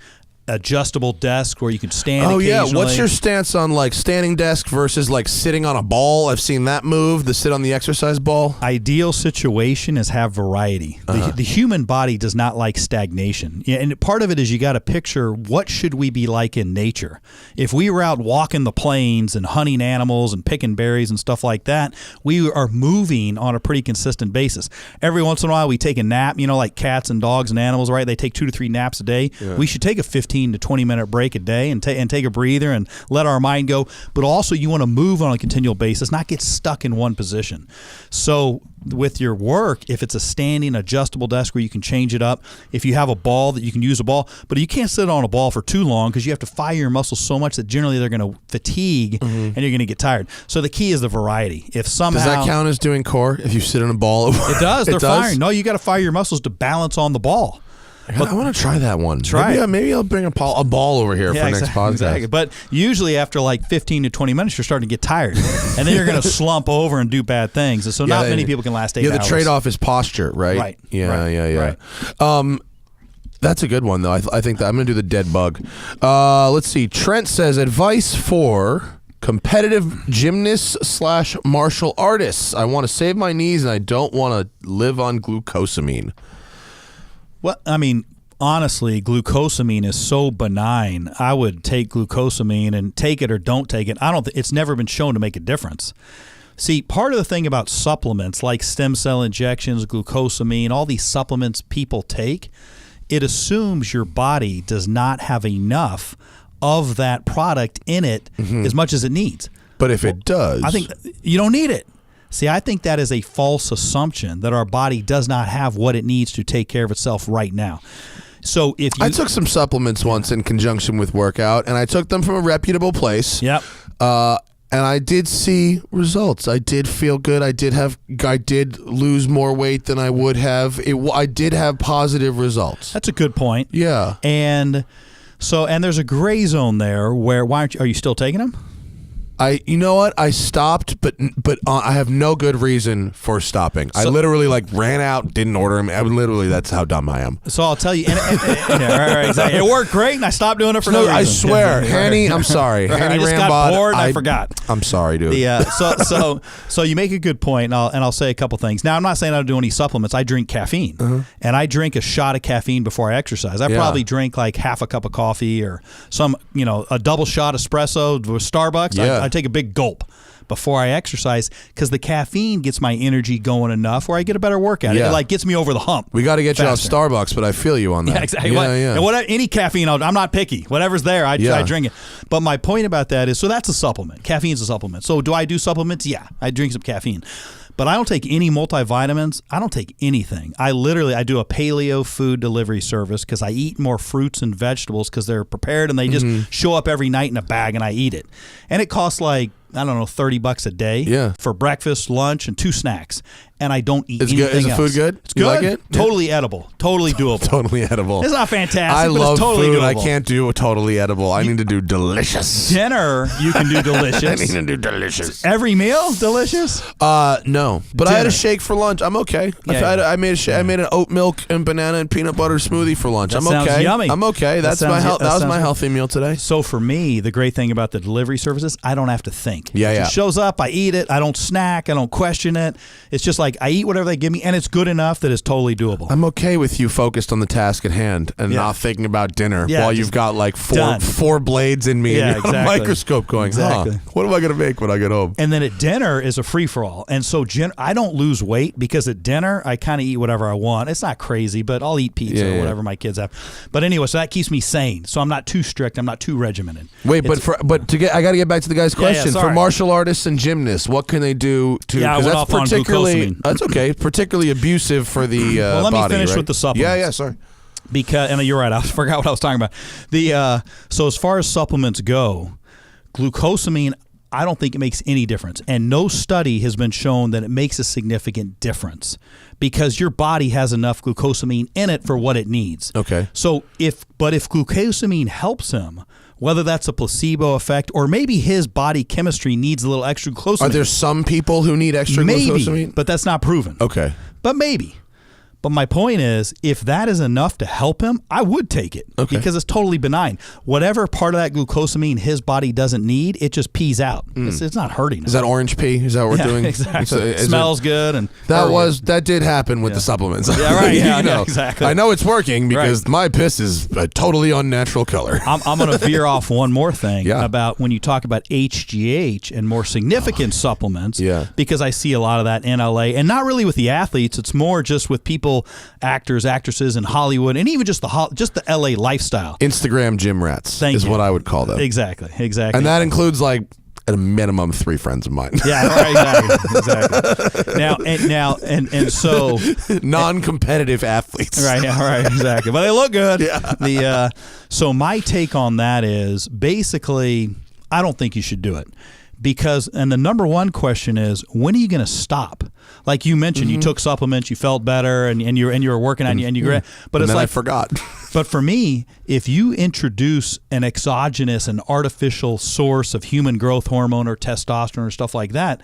adjustable desk where you can stand occasionally. What's your stance on like standing desk versus like sitting on a ball? I've seen that move, the sit on the exercise ball. Ideal situation is have variety. The human body does not like stagnation. And part of it is you got to picture what should we be like in nature. If we were out walking the plains and hunting animals and picking berries and stuff like that, we are moving on a pretty consistent basis. Every once in a while we take a nap, like cats and dogs and animals, right? They take 2 to 3 naps a day. Yeah. We should take a 15 to 20 minute break a day and take a breather and let our mind go. But also you want to move on a continual basis, not get stuck in one position. So with your work, if it's a standing adjustable desk where you can change it up, if you have a ball that you can use a ball, but you can't sit on a ball for too long because you have to fire your muscles so much that generally they're going to fatigue and you're going to get tired. So the key is the variety. If somehow, does that count as doing core if you sit on a ball? It does. They're firing. No, you got to fire your muscles to balance on the ball. I want to try that one. Maybe I'll bring a ball over here for next podcast. Exactly. But usually after like 15 to 20 minutes, you're starting to get tired. And then you're going to slump over and do bad things. And so not many people can last 8 hours. Yeah, the trade-off is posture, right? Right. Yeah. Right. That's a good one, though. I think that I'm going to do the dead bug. Let's see. Trent says, advice for competitive gymnasts / martial artists. I want to save my knees and I don't want to live on glucosamine. Well, I mean, honestly, glucosamine is so benign. I would take glucosamine and take it or don't take it. It's never been shown to make a difference. See, part of the thing about supplements like stem cell injections, glucosamine, all these supplements people take, it assumes your body does not have enough of that product in it as much as it needs. But if it does, I think you don't need it. See, I think that is a false assumption that our body does not have what it needs to take care of itself right now. So if I took some supplements once in conjunction with workout, and I took them from a reputable place. Yep. And I did see results. I did feel good. I did lose more weight than I would have. I did have positive results. That's a good point. Yeah. And there's a gray zone there where are you still taking them? You know what? I stopped, but I have no good reason for stopping. I literally ran out, didn't order them. That's how dumb I am. So I'll tell you, exactly. It worked great, and I stopped doing it for no reason. I swear, Hanny, I'm sorry. Hanny I just got bored, and I forgot. I'm sorry, dude. So you make a good point, and I'll say a couple things. Now, I'm not saying I don't do any supplements. I drink caffeine, and I drink a shot of caffeine before I exercise. I probably drink like half a cup of coffee or a double shot espresso with Starbucks. Yeah. I take a big gulp before I exercise because the caffeine gets my energy going enough where I get a better workout. Yeah. It gets me over the hump. We got to get faster. You off Starbucks, but I feel you on that. Yeah, exactly. Yeah. And any caffeine, I'm not picky. Whatever's there, I drink it. But my point about that is, so that's a supplement. Caffeine's a supplement. So do I do supplements? Yeah, I drink some caffeine. But I don't take any multivitamins. I don't take anything. I do a paleo food delivery service because I eat more fruits and vegetables because they're prepared and they just show up every night in a bag and I eat it. And it costs $30 a day for breakfast, lunch, and 2 snacks. and I don't eat It's anything good. Is the else. food good? It's You good. like it? Totally edible. Totally doable. Totally edible. It's not fantastic, I but love it's totally food. doable. I can't do a totally edible. I need to do delicious. Dinner, you can do delicious. I need to do delicious. Every meal, delicious? No. But I had a Dinner. shake for lunch. I'm okay. Yeah, I made I made an oat milk and banana and peanut butter smoothie for lunch. I'm sounds okay. yummy. I'm okay. That That's my sounds- health. that That was sounds my good. healthy meal today. So for me, the great thing about the delivery services, I don't have to think. Yeah, It yeah. just shows up, I eat it, I don't snack, I don't question it. It's just like I eat whatever they give me, and it's good enough that it's totally doable. I'm okay with you focused on the task at hand and Yeah. not thinking about dinner Yeah, while just you've got like done. four blades in me Yeah, and you're on a exactly. microscope going, Exactly. what am I going to make when I get home? And then at dinner is a free-for-all. And so I don't lose weight because at dinner, I kind of eat whatever I want. It's not crazy, but I'll eat pizza Yeah, or yeah. whatever my kids have. But anyway, so that keeps me sane. So I'm not too strict. I'm not too regimented. Wait, It's- I got to get back to the guy's Yeah, yeah, question. For sorry. martial artists and gymnasts, what can they do to? Yeah, I 'cause went that's off on particularly glucosamine. that's okay. Particularly abusive for the Well, let me body, finish right? with the supplements. Yeah, sorry. Because, and you're right, I forgot what I was talking about. So as far as supplements go, glucosamine, I don't think it makes any difference. And no study has been shown that it makes a significant difference because your body has enough glucosamine in it for what it needs. Okay. So if glucosamine helps him, whether that's a placebo effect or maybe his body chemistry needs a little extra glucosamine. Are there some people who need extra maybe, glucosamine? but that's not proven. Okay. But maybe. But my point is, if that is enough to help him, I would take it because it's totally benign. Whatever part of that glucosamine his body doesn't need, it just pees out. It's not hurting him. Is that orange pea? Is that what we're doing? Exactly. Is Smells good. And that did happen with the supplements. Yeah, right. Yeah, You know, yeah, exactly. I know it's working because my piss is a totally unnatural color. I'm going to veer off one more thing Yeah. about when you talk about HGH and more significant supplements. Yeah. Because I see a lot of that in LA, and not really with the athletes. It's more just with people, actors, actresses in Hollywood, and even just the LA lifestyle. Instagram gym rats Thank is you. what I would call them. Exactly. And that includes like at a minimum 3 friends of mine. Yeah, right, exactly. And so Non-competitive athletes. right, exactly. But they look good. Yeah. So my take on that is basically I don't think you should do it. Because, and the number one question is, when are you going to stop? Like you mentioned, you took supplements, you felt better, and you were working on you, and you. But And it's then like I forgot. But for me, if you introduce an exogenous, an artificial source of human growth hormone or testosterone or stuff like that,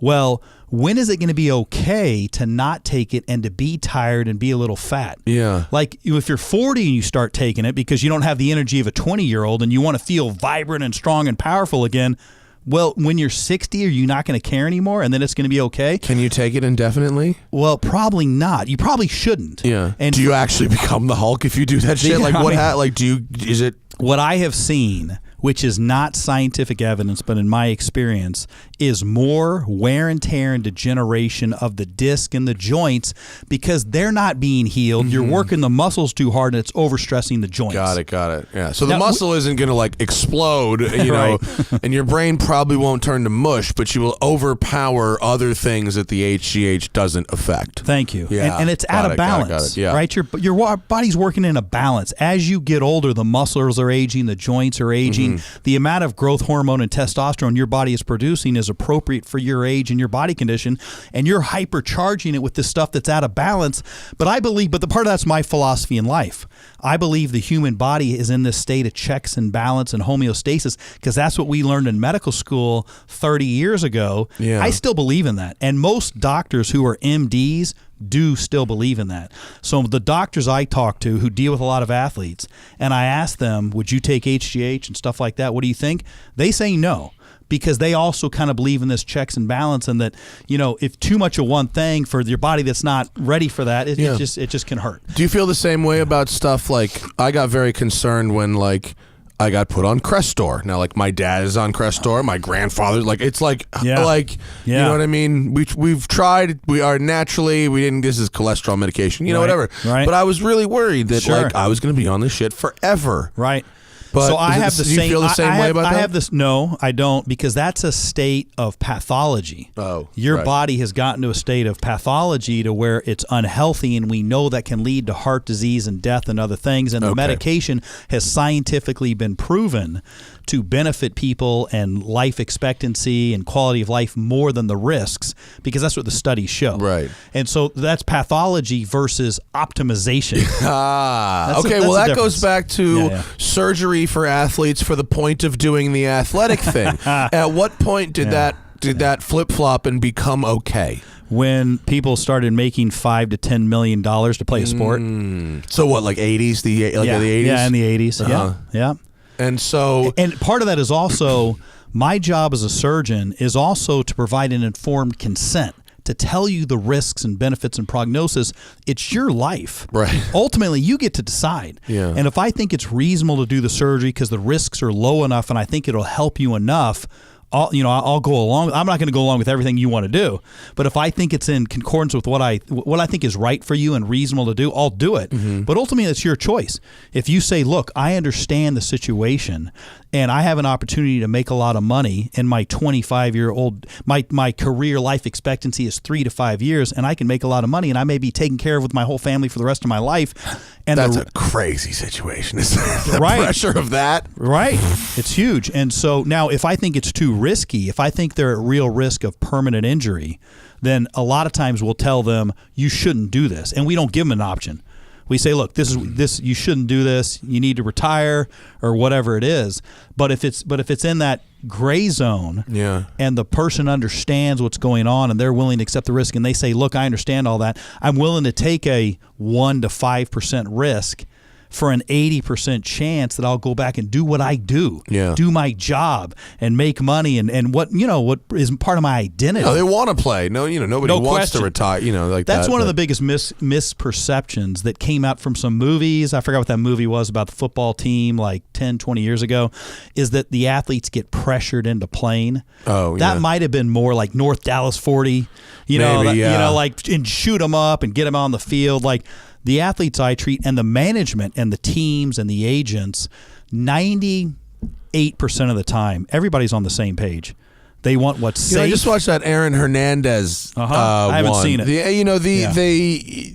well, when is it going to be okay to not take it and to be tired and be a little fat? Yeah. Like if you're 40 and you start taking it because you don't have the energy of a 20-year-old and you want to feel vibrant and strong and powerful again, well, when you're 60, are you not going to care anymore and then it's going to be okay? Can you take it indefinitely? Well, probably not. You probably shouldn't. Yeah. And do you actually become the Hulk if you do that shit? Like what? Is it? What I have seen, which is not scientific evidence, but in my experience, is more wear and tear and degeneration of the disc and the joints because they're not being healed. You're working the muscles too hard and it's overstressing the joints. Got it. Yeah. So the Now, muscle isn't going to like explode, you know, and your brain probably won't turn to mush, but you will overpower other things that the HGH doesn't affect. Thank you. Yeah. And it's out of balance. Got it. Yeah. Right? Your body's working in a balance. As you get older, the muscles are aging, the joints are aging. The amount of growth hormone and testosterone your body is producing is appropriate for your age and your body condition, and you're hypercharging it with this stuff that's out of balance. But the part of that's my philosophy in life. I believe the human body is in this state of checks and balance and homeostasis because that's what we learned in medical school 30 years ago. Yeah. I still believe in that. And most doctors who are MDs do still believe in that. So the doctors I talk to who deal with a lot of athletes, and I ask them, would you take HGH and stuff like that? What do you think? They say no. Because they also kind of believe in this checks and balance, and that, you know, if too much of one thing for your body that's not ready for that, it just can hurt. Do you feel the same way about stuff like I got very concerned when like I got put on Crestor. Now, like my dad is on Crestor, my grandfather, like it's like you know what I mean. We've tried. We are naturally. We didn't. This is cholesterol medication. You know, whatever. Right. But I was really worried that Sure. like I was going to be on this shit forever. Right. But so I have the do you same. feel the same way about that? I have this. No, I don't, because that's a state of pathology. Oh, your right. body has gotten to a state of pathology to where it's unhealthy, and we know that can lead to heart disease and death and other things. And the medication has scientifically been proven to benefit people and life expectancy and quality of life more than the risks, because that's what the studies show. Right. And so that's pathology versus optimization. Okay. Well, that goes back to surgery for athletes for the point of doing the athletic thing. At what point did that flip flop and become okay? When people started making $5 to $10 million to play a sport. So what, like 80s? The 80s? Yeah, in the 80s. Yeah. And so, and part of that is also my job as a surgeon is also to provide an informed consent, to tell you the risks and benefits and prognosis. It's your life. Right. Ultimately, you get to decide. Yeah. And if I think it's reasonable to do the surgery because the risks are low enough and I think it'll help you enough, I'll go along. I'm not going to go along with everything you want to do, but if I think it's in concordance with what I think is right for you and reasonable to do, I'll do it. Mm-hmm. But ultimately, it's your choice. If you say, "Look, I understand the situation, and I have an opportunity to make a lot of money in my 25-year-old, my career life expectancy is 3 to 5 years, and I can make a lot of money, and I may be taken care of with my whole family for the rest of my life." And that's a crazy situation. The right. pressure of that. Right. It's huge. And so now if I think it's too risky, if I think they're at real risk of permanent injury, then a lot of times we'll tell them, you shouldn't do this. And we don't give them an option. We say, look, this you shouldn't do this. You need to retire or whatever it is. But if it's in that gray zone, and the person understands what's going on and they're willing to accept the risk, and they say, look, I understand all that. I'm willing to take a 1 to 5% risk for an 80% chance that I'll go back and do what I do, do my job and make money and what is part of my identity. No, they want to play. Nobody wants to retire. That's one of the biggest misperceptions that came out from some movies. I forgot what that movie was about the football team like 10, 20 years ago, is that the athletes get pressured into playing. That might have been more like North Dallas 40, and shoot them up and get them on the field. Like, the athletes I treat and the management and the teams and the agents, 98% of the time, everybody's on the same page. They want what's safe. I just watched that Aaron Hernandez I haven't seen it.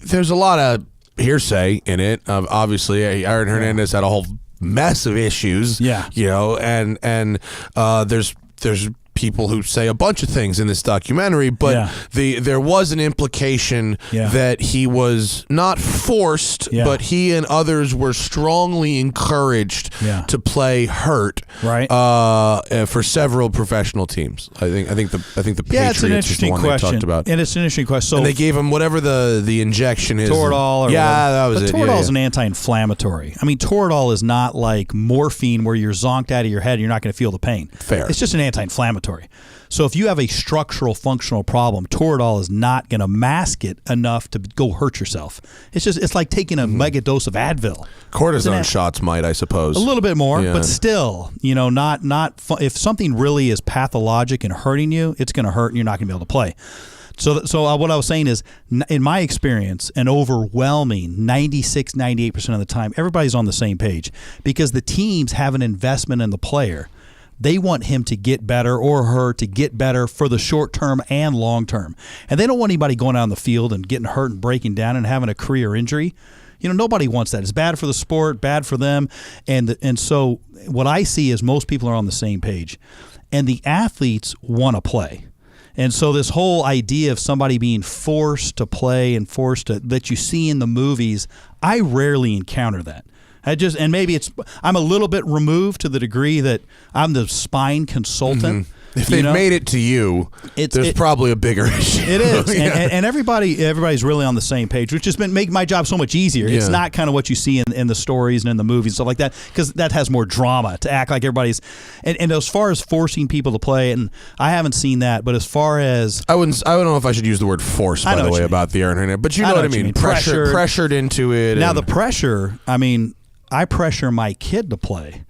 There's a lot of hearsay in it. Obviously, Aaron Hernandez had a whole mess of issues. And there's people who say a bunch of things in this documentary, but there was an implication that he was not forced, but he and others were strongly encouraged to play hurt, for several professional teams. I think the Patriots it's an interesting is the one question. they talked about, and it's an interesting question. So, and they gave him whatever the injection is, Toradol. That was it. Toradol is an anti-inflammatory. I mean, Toradol is not like morphine where you're zonked out of your head and you're not going to feel the pain. Fair. It's just an anti-inflammatory. So if you have a structural functional problem, Toradol is not going to mask it enough to go hurt yourself. It's like taking a mega dose of Advil. Cortisone shots might, I suppose. A little bit more, but still, not if something really is pathologic and hurting you, it's going to hurt and you're not going to be able to play. So what I was saying is, in my experience, an overwhelming 96, 98% of the time, everybody's on the same page because the teams have an investment in the player. They want him to get better or her to get better for the short term and long term. And they don't want anybody going out on the field and getting hurt and breaking down and having a career injury. Nobody wants that. It's bad for the sport, bad for them. And so what I see is most people are on the same page. And the athletes want to play. And so this whole idea of somebody being forced to play and that you see in the movies, I rarely encounter that. And maybe I'm a little bit removed to the degree that I'm the spine consultant. Mm-hmm. If they've made it to you, there's probably a bigger issue. It is, and everybody's really on the same page, which has been make my job so much easier. It's not kind of what you see in the stories and in the movies and stuff like that, because that has more drama to act like everybody's. And as far as forcing people to play, and I haven't seen that, but as far as I don't know if I should use the word force, by the way, about the Aaron Hernandez, but you know what I mean. Pressured into it. Now the pressure. I mean, I pressure my kid to play.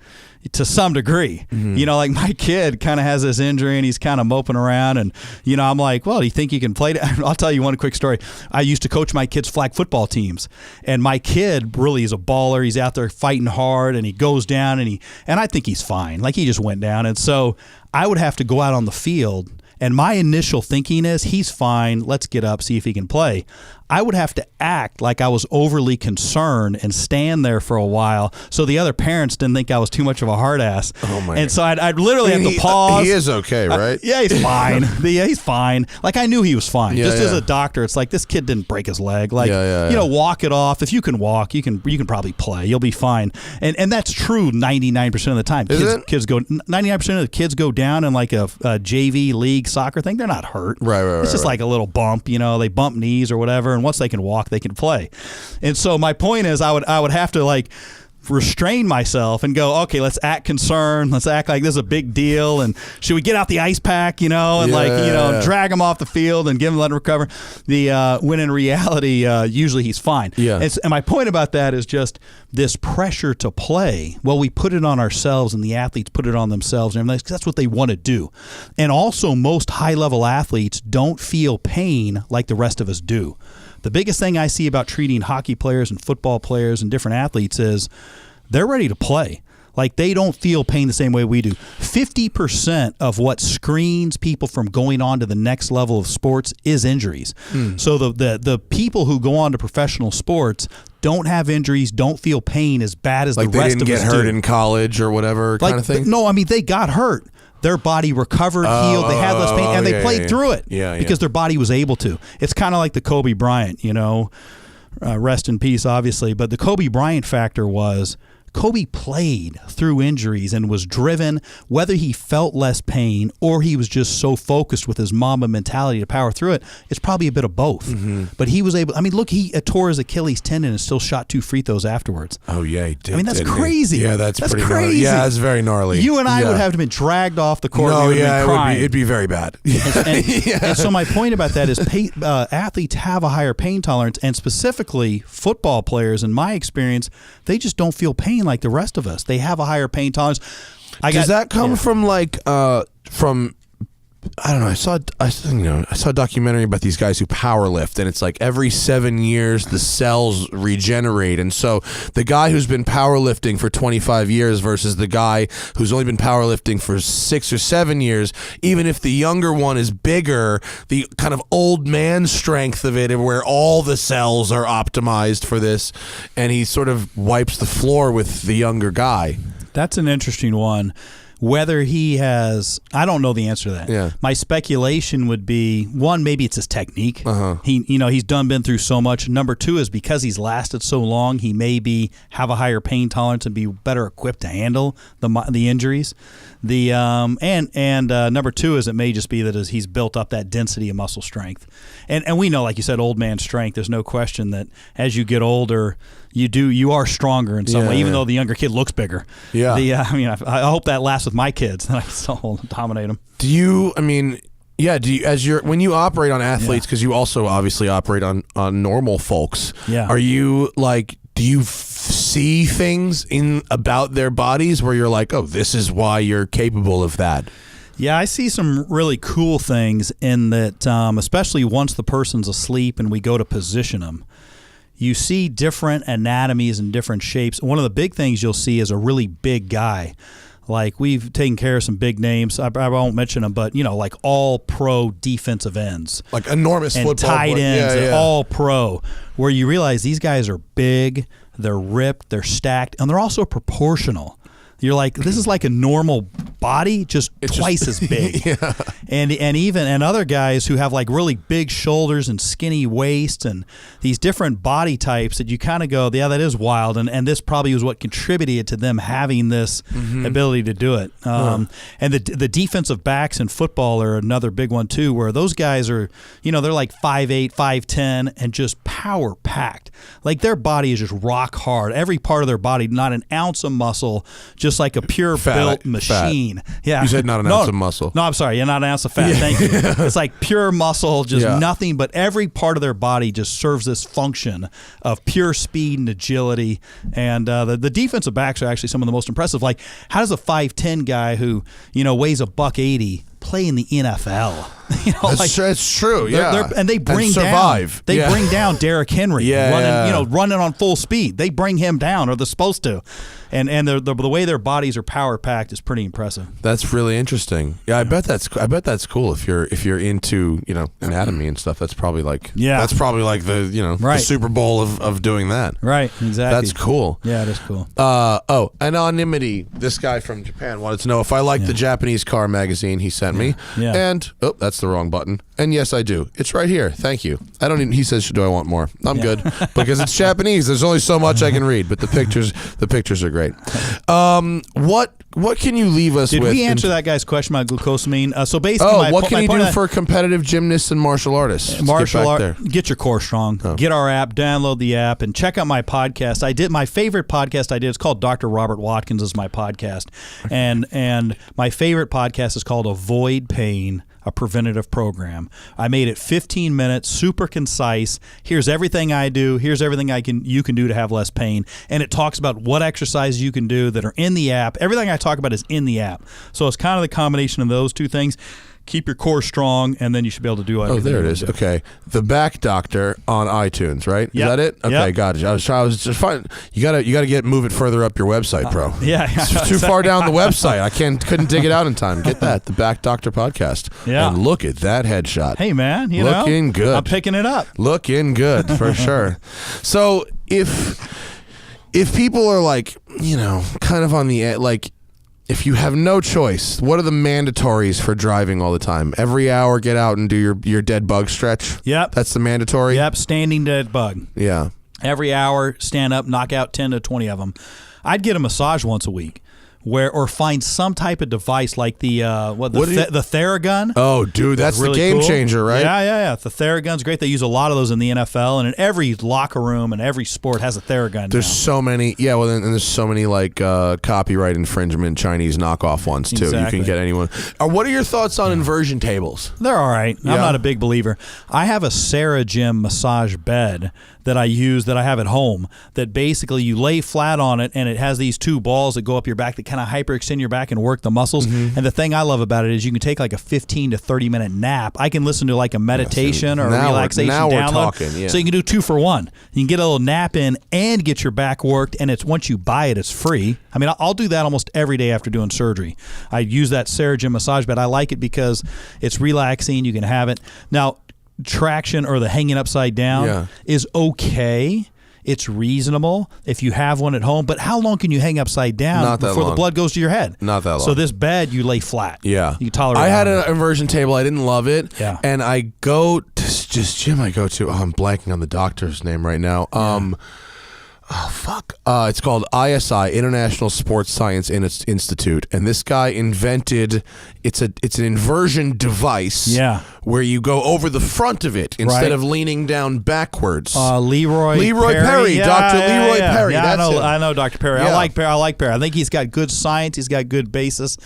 to some degree. You know, like my kid kind of has this injury and he's kind of moping around, and you know, I'm like, well, do you think you can play? I'll tell you one quick story. I used to coach my kids' flag football teams, and my kid really is a baller. He's out there fighting hard, and he goes down, and I think he's fine. Like, he just went down, and so I would have to go out on the field. And my initial thinking is, he's fine, let's get up, see if he can play. I would have to act like I was overly concerned and stand there for a while so the other parents didn't think I was too much of a hard ass. Oh my and so I'd literally have to pause. He is okay, right? Yeah, he's fine. Yeah, he's fine. Like, I knew he was fine. Yeah, Just yeah. as a doctor, it's like, this kid didn't break his leg. Like, Yeah. you know, walk it off. If you can walk, you can probably play. You'll be fine. And that's true 99% of the time. Kids go 99% of the kids go down in like a JV league soccer thing. They're not hurt. Right. It's just like a little bump. You know, they bump knees or whatever, and once they can walk, they can play. And so my point is, I would have to like restrain myself and go, okay, let's act concerned. Let's act like this is a big deal. And should we get out the ice pack, you know, and drag him off the field and give him, let him recover. When in reality, usually he's fine. Yeah. And my point about that is just this pressure to play. Well, we put it on ourselves, and the athletes put it on themselves, and everything, because that's what they want to do. And also, most high-level athletes don't feel pain like the rest of us do. The biggest thing I see about treating hockey players and football players and different athletes is they're ready to play. Like, they don't feel pain the same way we do. 50% of what screens people from going on to the next level of sports is injuries. So the people who go on to professional sports don't have injuries, don't feel pain as bad as the rest of us do. Like, they didn't get hurt in college or whatever kind of thing? No, I mean, they got hurt. Their body recovered, healed, they had less pain, and they played through it because their body was able to. It's kind of like the Kobe Bryant, you know, rest in peace, obviously. But the Kobe Bryant factor was Kobe played through injuries and was driven, whether he felt less pain or he was just so focused with his Mamba mentality to power through it. It's probably a bit of both. But he was able, I mean, look, he tore his Achilles tendon and still shot 2 free throws afterwards. Oh, yeah, he did. I mean, that's crazy. Yeah, that's pretty crazy. Gnarly. Yeah, that's very gnarly. You and I would have been dragged off the court. No, we would have been crying. it'd be very bad. And so my point about that is athletes have a higher pain tolerance, and specifically football players, in my experience, they just don't feel pain like the rest of us. They have a higher pain tolerance. Does that come from like from I don't know. I saw a documentary about these guys who power lift, and it's like every 7 years the cells regenerate. And so the guy who's been powerlifting for 25 years versus the guy who's only been powerlifting for 6 or 7 years, even if the younger one is bigger, the kind of old man strength of it, where all the cells are optimized for this, and he sort of wipes the floor with the younger guy. That's an interesting one. Whether he has, I don't know the answer to that. Yeah. My speculation would be, one, maybe it's his technique. He's been through so much. Number two is because he's lasted so long, he maybe have a higher pain tolerance and be better equipped to handle the injuries. Number two is it may just be that he's built up that density of muscle strength. And we know, like you said, old man strength. There's no question that as you get older, you are stronger in some way, even though the younger kid looks bigger. Yeah. I hope that lasts with my kids, and I can still dominate them. When you operate on athletes, because you also obviously operate on normal folks, are you like, do you see things about their bodies where you're like, oh, this is why you're capable of that? Yeah, I see some really cool things in that, especially once the person's asleep and we go to position them. You see different anatomies and different shapes. One of the big things you'll see is a really big guy. Like, we've taken care of some big names. I won't mention them, but, like all-pro defensive ends. Like enormous and football. Tight ends, and all-pro, where you realize these guys are big, they're ripped, they're stacked, and they're also proportional. You're like, this is like a normal body, just twice as big. And other guys who have like really big shoulders and skinny waists and these different body types that you kind of go, yeah, that is wild. And this probably was what contributed to them having this ability to do it. And the defensive backs in football are another big one too, where those guys are, they're like 5'8", 5'10", and just power packed. Like, their body is just rock hard. Every part of their body, not an ounce of muscle, just like a pure built machine. Fat. Yeah. You said not an ounce of muscle. No, I'm sorry. You're not an ounce of fat. Thank you. It's like pure muscle, just nothing, but every part of their body just serves this function of pure speed and agility. And the defensive backs are actually some of the most impressive. Like, how does a 5'10" guy who, weighs $180 play in the NFL? It's true. Yeah, and they bring survive. Down. They bring down Derrick Henry. Running on full speed. They bring him down, or they're supposed to. And the way their bodies are power packed is pretty impressive. That's really interesting. Yeah, I bet that's cool if you're into anatomy and stuff. That's probably like the Super Bowl of doing that. Right. Exactly. That's cool. Yeah, it is cool. Anonymity. This guy from Japan wanted to know if I like the Japanese car magazine he sent me. Yeah. And that's the wrong button. And yes, I do. It's right here. Thank you. I don't even. He says, "Do I want more?" I'm good because it's Japanese. There's only so much I can read, but the pictures are great. What can you leave us with? Did we answer that guy's question about glucosamine? So basically, what can you do for competitive gymnasts and martial artists? Get your core strong. Get our app, download the app, and check out my podcast. My favorite podcast I did. It's called Dr. Robert Watkins is my podcast, and my favorite podcast is called Avoid Pain, a preventative program. I made it 15 minutes, super concise. Here's everything I do. Here's everything you can do to have less pain. And it talks about what exercises you can do that are in the app. Everything I talk about is in the app. So it's kind of the combination of those two things. Keep your core strong, and then you should be able to do everything. Oh, there it is. Okay. The Back Doctor on iTunes, right? Yep. Is that it? Okay, yep. Got it. I was just fine. You gotta move it further up your website, bro. It's too far down the website. I couldn't dig it out in time. Get that. The Back Doctor podcast. Yeah. And look at that headshot. Hey, man. Looking good. I'm picking it up. Looking good for sure. So if people are like, kind of on the edge, like, if you have no choice, what are the mandatories for driving all the time? Every hour, get out and do your dead bug stretch? Yep. That's the mandatory? Yep, standing dead bug. Yeah. Every hour, stand up, knock out 10 to 20 of them. I'd get a massage once a week. Or find some type of device like the Theragun. Oh, dude, that's really the game cool. changer, right? Yeah. The Theragun's great. They use a lot of those in the NFL, and in every locker room and every sport has a Theragun. There's so many. Yeah, well, and there's so many like copyright infringement Chinese knockoff ones too. Exactly. You can get anyone. What are your thoughts on inversion tables? They're all right. I'm not a big believer. I have a Sarah Gym massage bed that I use that I have at home that basically you lay flat on it and it has these two balls that go up your back that kind of hyperextend your back and work the muscles. Mm-hmm. And the thing I love about it is you can take like a 15 to 30 minute nap. I can listen to like a meditation or a relaxation download. We're talking, yeah. So you can do 2 for 1. You can get a little nap in and get your back worked, and it's once you buy it, it's free. I mean, I'll do that almost every day after doing surgery. I use that Sarah Gym massage bed. I like it because it's relaxing. You can have it. Now, traction or the hanging upside down is okay. It's reasonable if you have one at home, but how long can you hang upside down before the blood goes to your head? Not that long. So this bed, you lay flat. Yeah. You tolerate it. I had an inversion table. I didn't love it. Yeah. And I go to this gym I go to. Oh, I'm blanking on the doctor's name right now. It's called ISI, International Sports Science Institute, and this guy invented it's an inversion device where you go over the front of it instead of leaning down backwards. Leroy Perry, Dr. Leroy Perry. Yeah, That's I know Dr. Perry. Yeah. I like Perry. I think he's got good science. He's got good basis.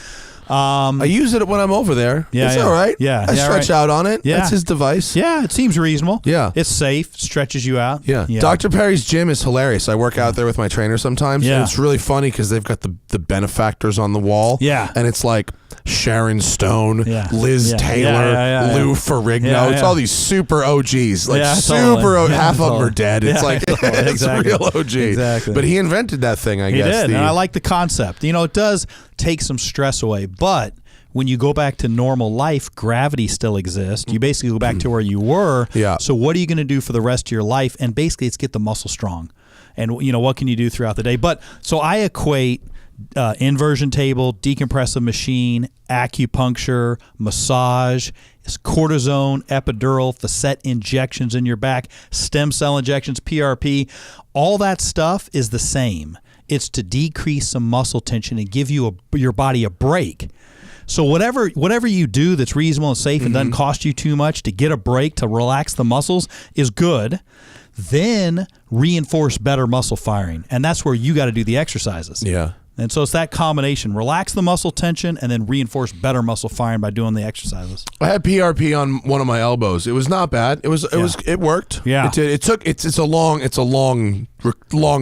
I use it when I'm over there. Yeah, it's all right. Yeah, I stretch out on it. Yeah. That's his device. Yeah, it seems reasonable. Yeah. It's safe. Stretches you out. Yeah. Dr. Perry's gym is hilarious. I work out there with my trainer sometimes. Yeah. And it's really funny because they've got the benefactors on the wall. Yeah. And it's like Sharon Stone, Liz Taylor, Lou Ferrigno. Yeah, It's all these super OGs. Like totally. Half of them are dead. It's like it's real OG. Exactly. But he invented that thing, I guess. He did. And I like the concept. It does take some stress away, but when you go back to normal life, gravity still exists. You basically go back to where you were. Yeah. So what are you going to do for the rest of your life? And basically it's get the muscle strong. And what can you do throughout the day? But so I equate inversion table, decompressive machine, acupuncture, massage, cortisone, epidural, facet injections in your back, stem cell injections, PRP. All that stuff is the same. It's to decrease some muscle tension and give you your body a break. So whatever you do that's reasonable and safe and doesn't cost you too much to get a break, to relax the muscles is good. Then reinforce better muscle firing. And that's where you got to do the exercises. Yeah. And so it's that combination. Relax the muscle tension and then reinforce better muscle firing by doing the exercises. I had PRP on one of my elbows. It was not bad. It worked. Yeah. It's a long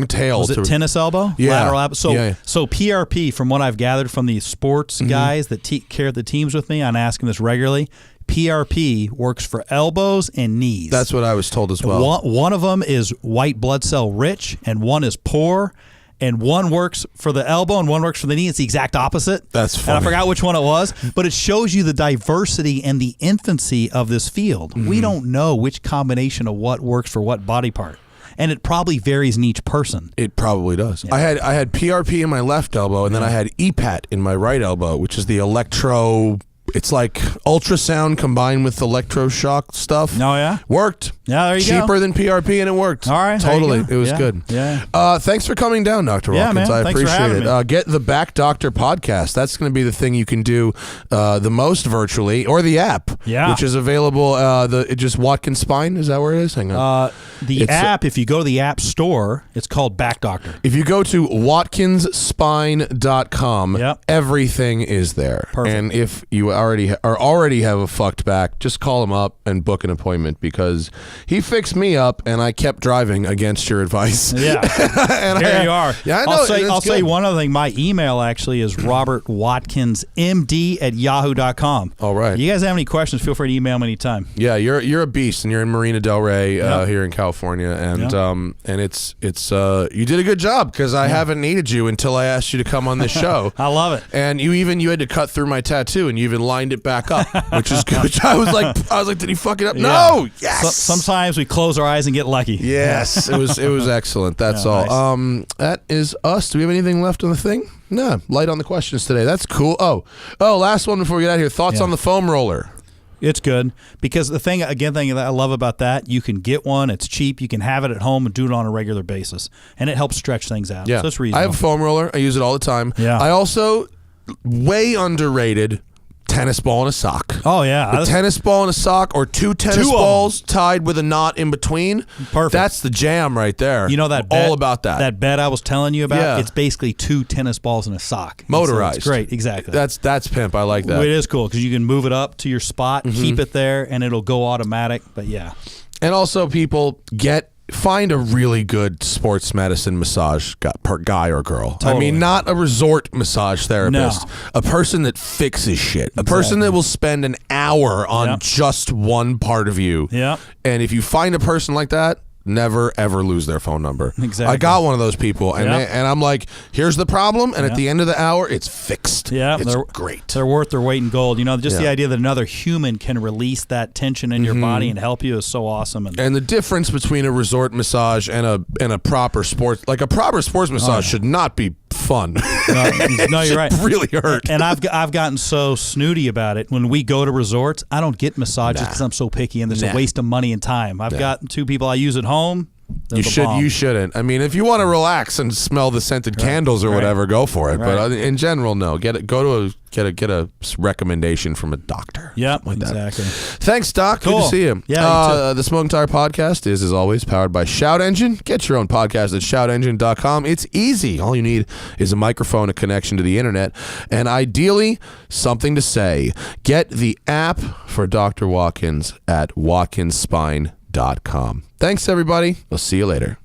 tail. Was it tennis elbow? Yeah. Lateral elbow? Yeah. So PRP, from what I've gathered from the sports guys that care the teams with me, I'm asking this regularly, PRP works for elbows and knees. That's what I was told as well. One of them is white blood cell rich and one is poor. And one works for the elbow and one works for the knee. It's the exact opposite. That's funny. And I forgot which one it was, but it shows you the diversity and the infancy of this field. We don't know which combination of what works for what body part. And it probably varies in each person. It probably does. Yeah. I had PRP in my left elbow, and then I had EPAT in my right elbow, which is the electro. It's like ultrasound combined with electroshock stuff. Oh, yeah? Worked. Yeah, there you go. Cheaper go. than PRP, and it worked. All right. Totally. It was good. Yeah. Thanks for coming down, Dr. Watkins. Man. I Thanks for appreciate having it. me. Get the Back Doctor podcast. That's going to be the thing you can do the most virtually, or the app, which is available. Just Watkins Spine. Is that where it is? Hang on. The app, if you go to the app store, it's called Back Doctor. If you go to watkinsspine.com, everything is there. Perfect. And if you already have a fucked back, just call him up and book an appointment, because he fixed me up and I kept driving against your advice. Yeah. And Here you are. Yeah, I know. I'll say one other thing. My email actually is robertwatkinsmd@yahoo.com. All right. You guys have any questions, feel free to email me anytime. Yeah, you're a beast, and you're in Marina del Rey here in California, and it's you did a good job, because I haven't needed you until I asked you to come on this show. I love it. And you had to cut through my tattoo, and you even lined it back up, which is good. I was like, did he fuck it up? Yeah. No. Yes. Sometimes we close our eyes and get lucky. Yes. it was excellent. That's all. Nice. That is us. Do we have anything left on the thing? No. Light on the questions today. That's cool. Oh, last one before we get out of here. Thoughts on the foam roller? It's good, because the thing that I love about that, you can get one. It's cheap. You can have it at home and do it on a regular basis, and it helps stretch things out. Yeah. So it's reasonable. I have a foam roller. I use it all the time. Yeah. I also, way underrated, tennis ball and a sock. Oh, yeah. A tennis ball and a sock, or two tennis balls tied with a knot in between. Perfect. That's the jam right there. You know that all bed, about that. That bed I was telling you about? Yeah. It's basically two tennis balls and a sock. Motorized. It's great. Exactly. That's pimp. I like that. It is cool, because you can move it up to your spot, keep it there, and it'll go automatic. But yeah. And also, people, find a really good sports medicine massage guy or girl. Totally. I mean, not a resort massage therapist. No. A person that fixes shit. A person that will spend an hour on just one part of you. Yeah. And if you find a person like that, never ever lose their phone number. Exactly. I got one of those people, and and I'm like, here's the problem, and at the end of the hour, it's fixed. Yeah, it's great. They're worth their weight in gold. You know, just the idea that another human can release that tension in your body and help you is so awesome. And the difference between a resort massage and a proper sports, like a proper sports massage, should not be fun. No, you're right. Really hurt. And I've gotten so snooty about it. When we go to resorts, I don't get massages because I'm so picky, and there's a waste of money and time. I've got two people I use at home. You shouldn't. I mean, if you want to relax and smell the scented candles or whatever, go for it. But in general, no. Get a recommendation from a doctor. Yep, like exactly. That. Thanks, Doc. Cool. Good to see you. Yeah, you too. The Smoking Tire Podcast is, as always, powered by Shout Engine. Get your own podcast at shoutengine.com. It's easy. All you need is a microphone, a connection to the internet, and ideally, something to say. Get the app for Dr. Watkins at watkinsspine.com. Thanks, everybody. We'll see you later.